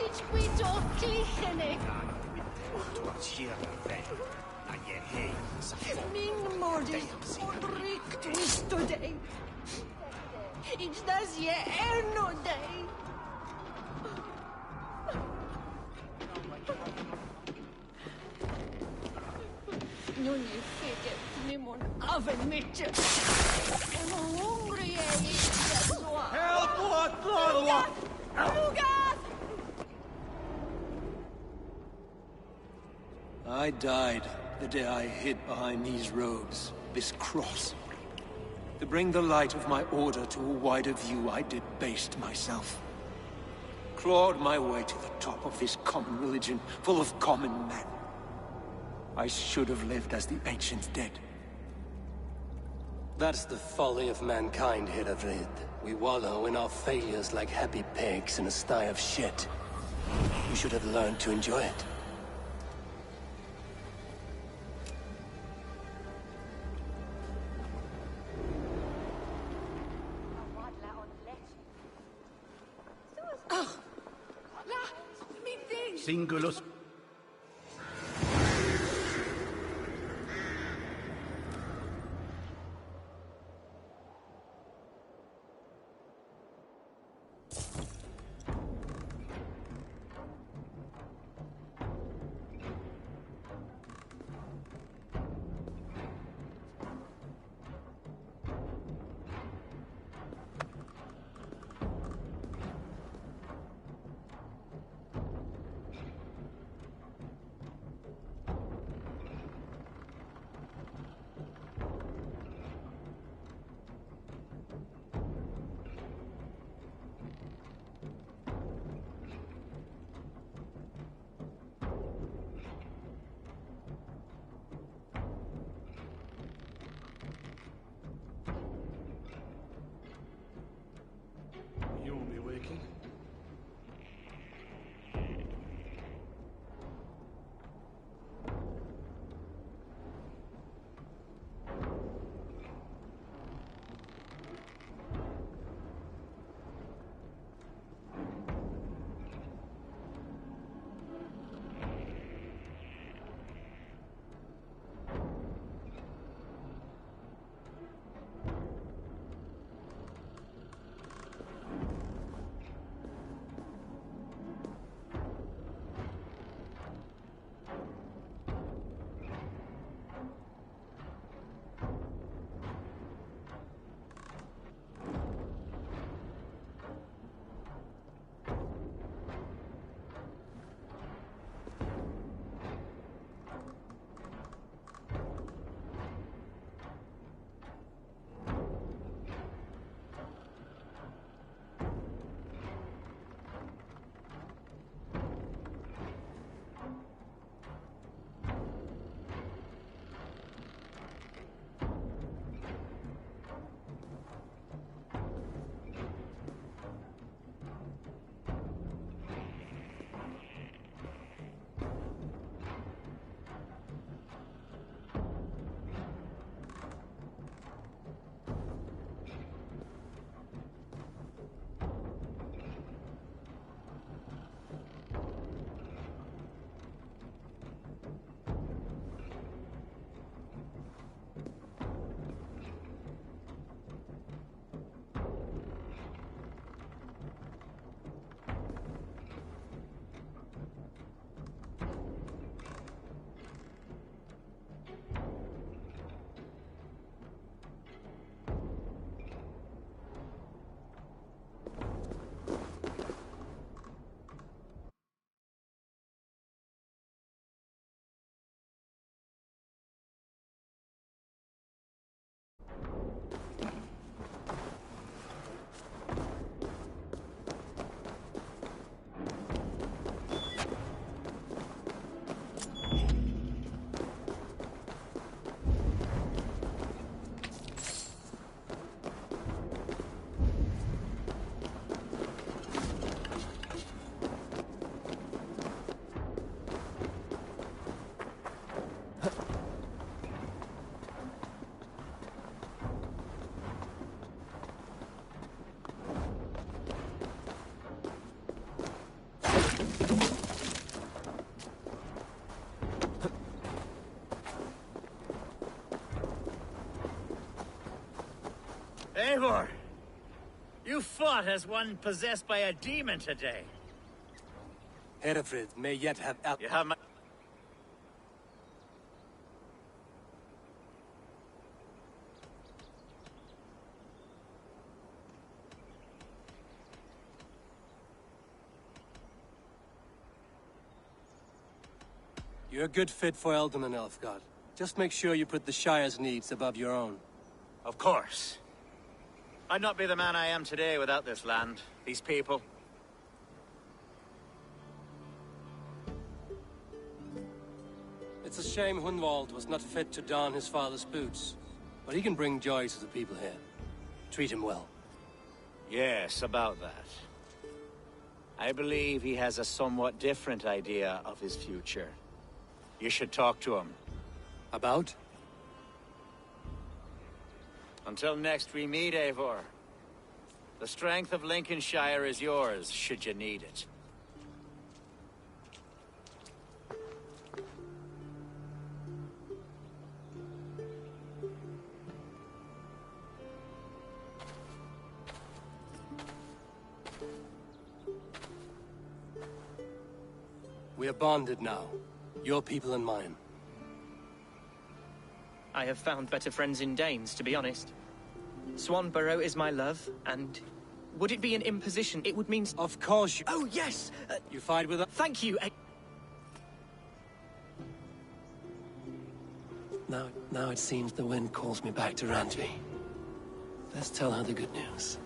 Ich bin doch klichene. Min mordis odrik twistodej. Ich das je ernodej. Nu ni fete nimon aven mitje. En hungrig är jag så. Help, Lord! Lugas! I died the day I hid behind these robes, this cross. To bring the light of my order to a wider view, I debased myself. Clawed my way to the top of this common religion, full of common men. I should have lived as the ancients did. That's the folly of mankind, Hiravrid. We wallow in our failures like happy pigs in a sty of shit. You should have learned to enjoy it. Singulus. Eivor! You fought as one possessed by a demon today. Hereford may yet have You have my... You're a good fit for Alderman, Elfgard. Just make sure you put the Shire's needs above your own. Of course. I'd not be the man I am today without this land, these people. It's a shame Hunwald was not fit to don his father's boots. But he can bring joy to the people here. Treat him well. Yes, about that. I believe he has a somewhat different idea of his future. You should talk to him. About? Until next we meet, Eivor. The strength of Lincolnshire is yours, should you need it. We are bonded now. Your people and mine. I have found better friends in Danes, to be honest. Swanborough is my love, and would it be an imposition? It would mean... Of course you... Oh, yes! You fight with us? Thank you! Now it seems the wind calls me back to Randvi. Let's tell her the good news.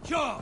Ja!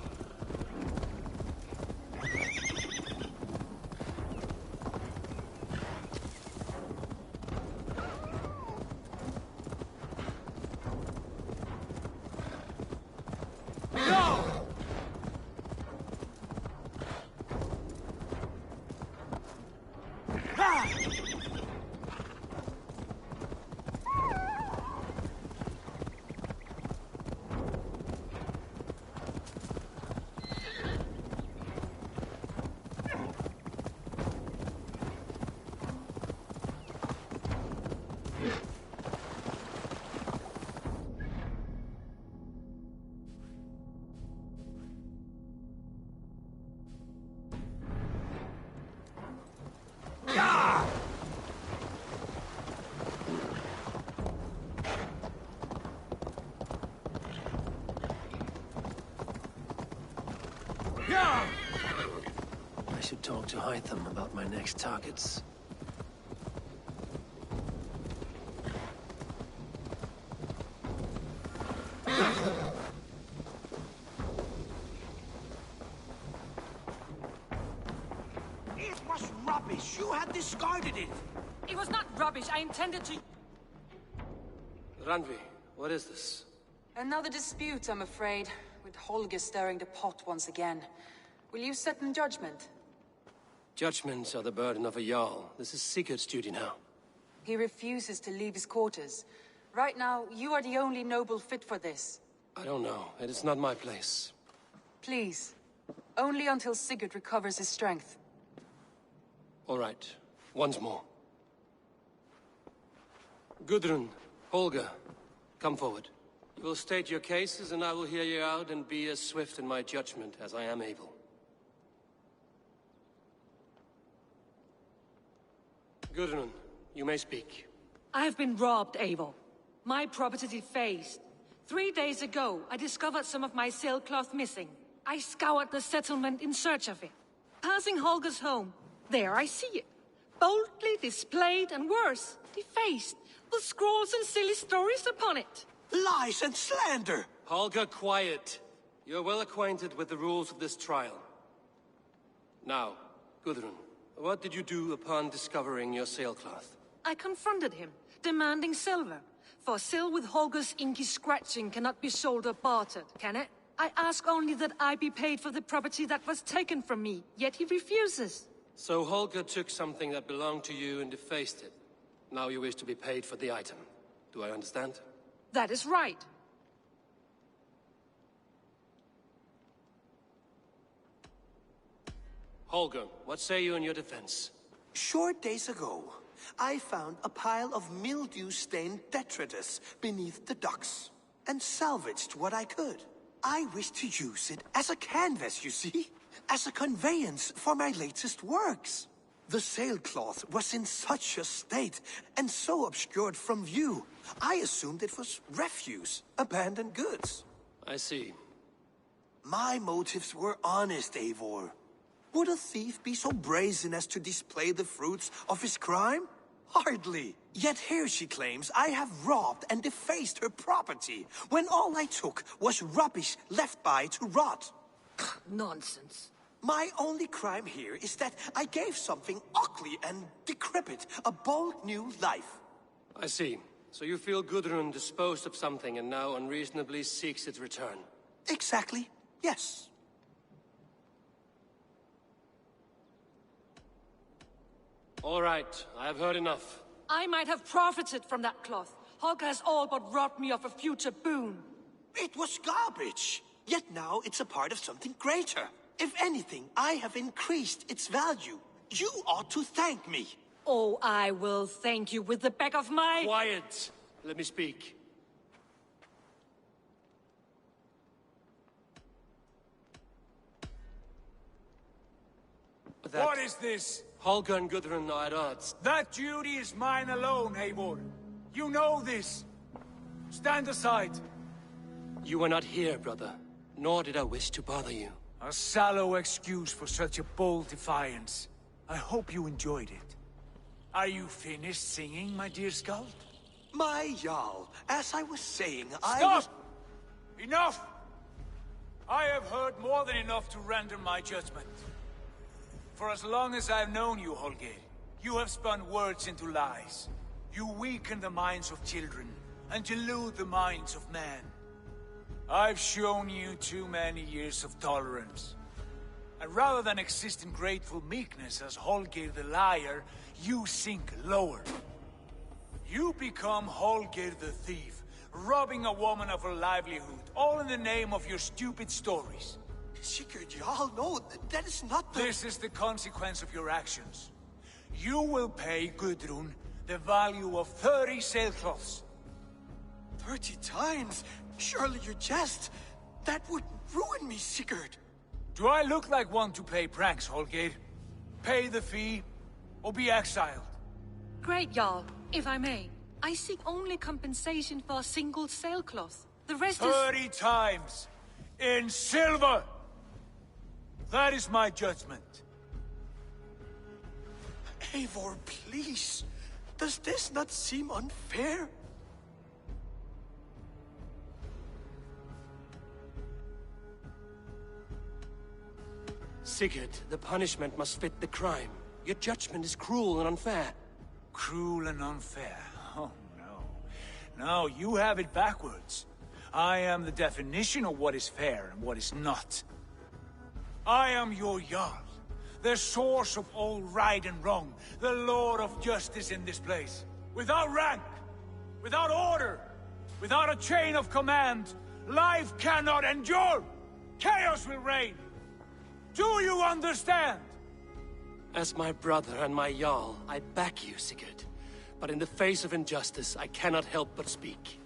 I should talk to Hytham about my next targets. It was rubbish. You had discarded it. It was not rubbish. I intended to... Randvi, what is this? Another dispute, I'm afraid, with Holger stirring the pot once again. Will you sit in judgment? Judgments are the burden of a Jarl. This is Sigurd's duty now. He refuses to leave his quarters. Right now, you are the only noble fit for this. I don't know. It is not my place. Please. Only until Sigurd recovers his strength. All right. Once more. Gudrun, Holger, come forward. You will state your cases, and I will hear you out and be as swift in my judgment as I am able. Gudrun, you may speak. I have been robbed, Eivor. My property defaced. 3 days ago, I discovered some of my sailcloth missing. I scoured the settlement in search of it. Passing Holger's home, there I see it. Boldly displayed and worse, defaced, with scrolls and silly stories upon it. Lies and slander! Holger, quiet. You're well acquainted with the rules of this trial. Now, Gudrun, what did you do upon discovering your sailcloth? I confronted him, demanding silver. For sil with Holger's inky scratching cannot be sold or bartered, can it? I ask only that I be paid for the property that was taken from me, yet he refuses. So Holger took something that belonged to you and defaced it. Now you wish to be paid for the item. Do I understand? That is right. Holger, what say you in your defense? Short days ago, I found a pile of mildew-stained detritus beneath the docks, and salvaged what I could. I wish to use it as a canvas, you see? As a conveyance for my latest works. The sailcloth was in such a state, and so obscured from view, I assumed it was refuse, abandoned goods. I see. My motives were honest, Eivor. Would a thief be so brazen as to display the fruits of his crime? Hardly. Yet here she claims I have robbed and defaced her property, when all I took was rubbish left by to rot. Nonsense. My only crime here is that I gave something ugly and decrepit a bold new life. I see. So you feel Gudrun disposed of something and now unreasonably seeks its return? Exactly, yes. All right, I have heard enough. I might have profited from that cloth. Holger has all but robbed me of a future boon. It was garbage. Yet now it's a part of something greater. If anything, I have increased its value. You ought to thank me. Oh, I will thank you with the back of my... Quiet! Let me speak. What is this? Holger and Gudrun are at odds. That duty is mine alone, Eivor. You know this. Stand aside. You were not here, brother. Nor did I wish to bother you. A sallow excuse for such a bold defiance. I hope you enjoyed it. Are you finished singing, my dear Skald? My Jarl, as I was saying, Stop! Enough! I have heard more than enough to render my judgment. For as long as I've known you, Holger, you have spun words into lies. You weaken the minds of children, and delude the minds of men. I've shown you too many years of tolerance. And rather than exist in grateful meekness as Holger the liar, you sink lower. You become Holger the thief, robbing a woman of her livelihood, all in the name of your stupid stories. Sigurd, you all know that is not the— This is the consequence of your actions. You will pay Gudrun the value of 30 sailcloths. 30 times? Surely you jest. That would ruin me, Sigurd. Do I look like one to pay pranks, Holger? Pay the fee, or be exiled? Great, Jarl. If I may, I seek only compensation for a single sailcloth. The rest 30 times! In silver! That is my judgment. Eivor, please. Does this not seem unfair? Sigurd, the punishment must fit the crime. Your judgment is cruel and unfair. Cruel and unfair? Oh, no. No, you have it backwards. I am the definition of what is fair and what is not. I am your Jarl, the source of all right and wrong, the Lord of justice in this place. Without rank, without order, without a chain of command, life cannot endure! Chaos will reign! Do you understand? As my brother and my Jarl, I back you, Sigurd. But in the face of injustice, I cannot help but speak.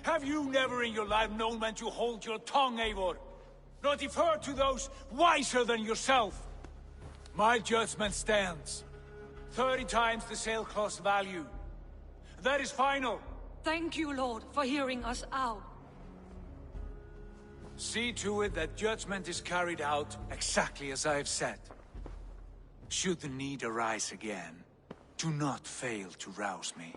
Have you never in your life known when to hold your tongue, Eivor? Nor defer to those wiser than yourself? My judgment stands. 30 times the sailcloth's value. That is final. Thank you, Lord, for hearing us out. See to it that judgment is carried out exactly as I have said. Should the need arise again, do not fail to rouse me.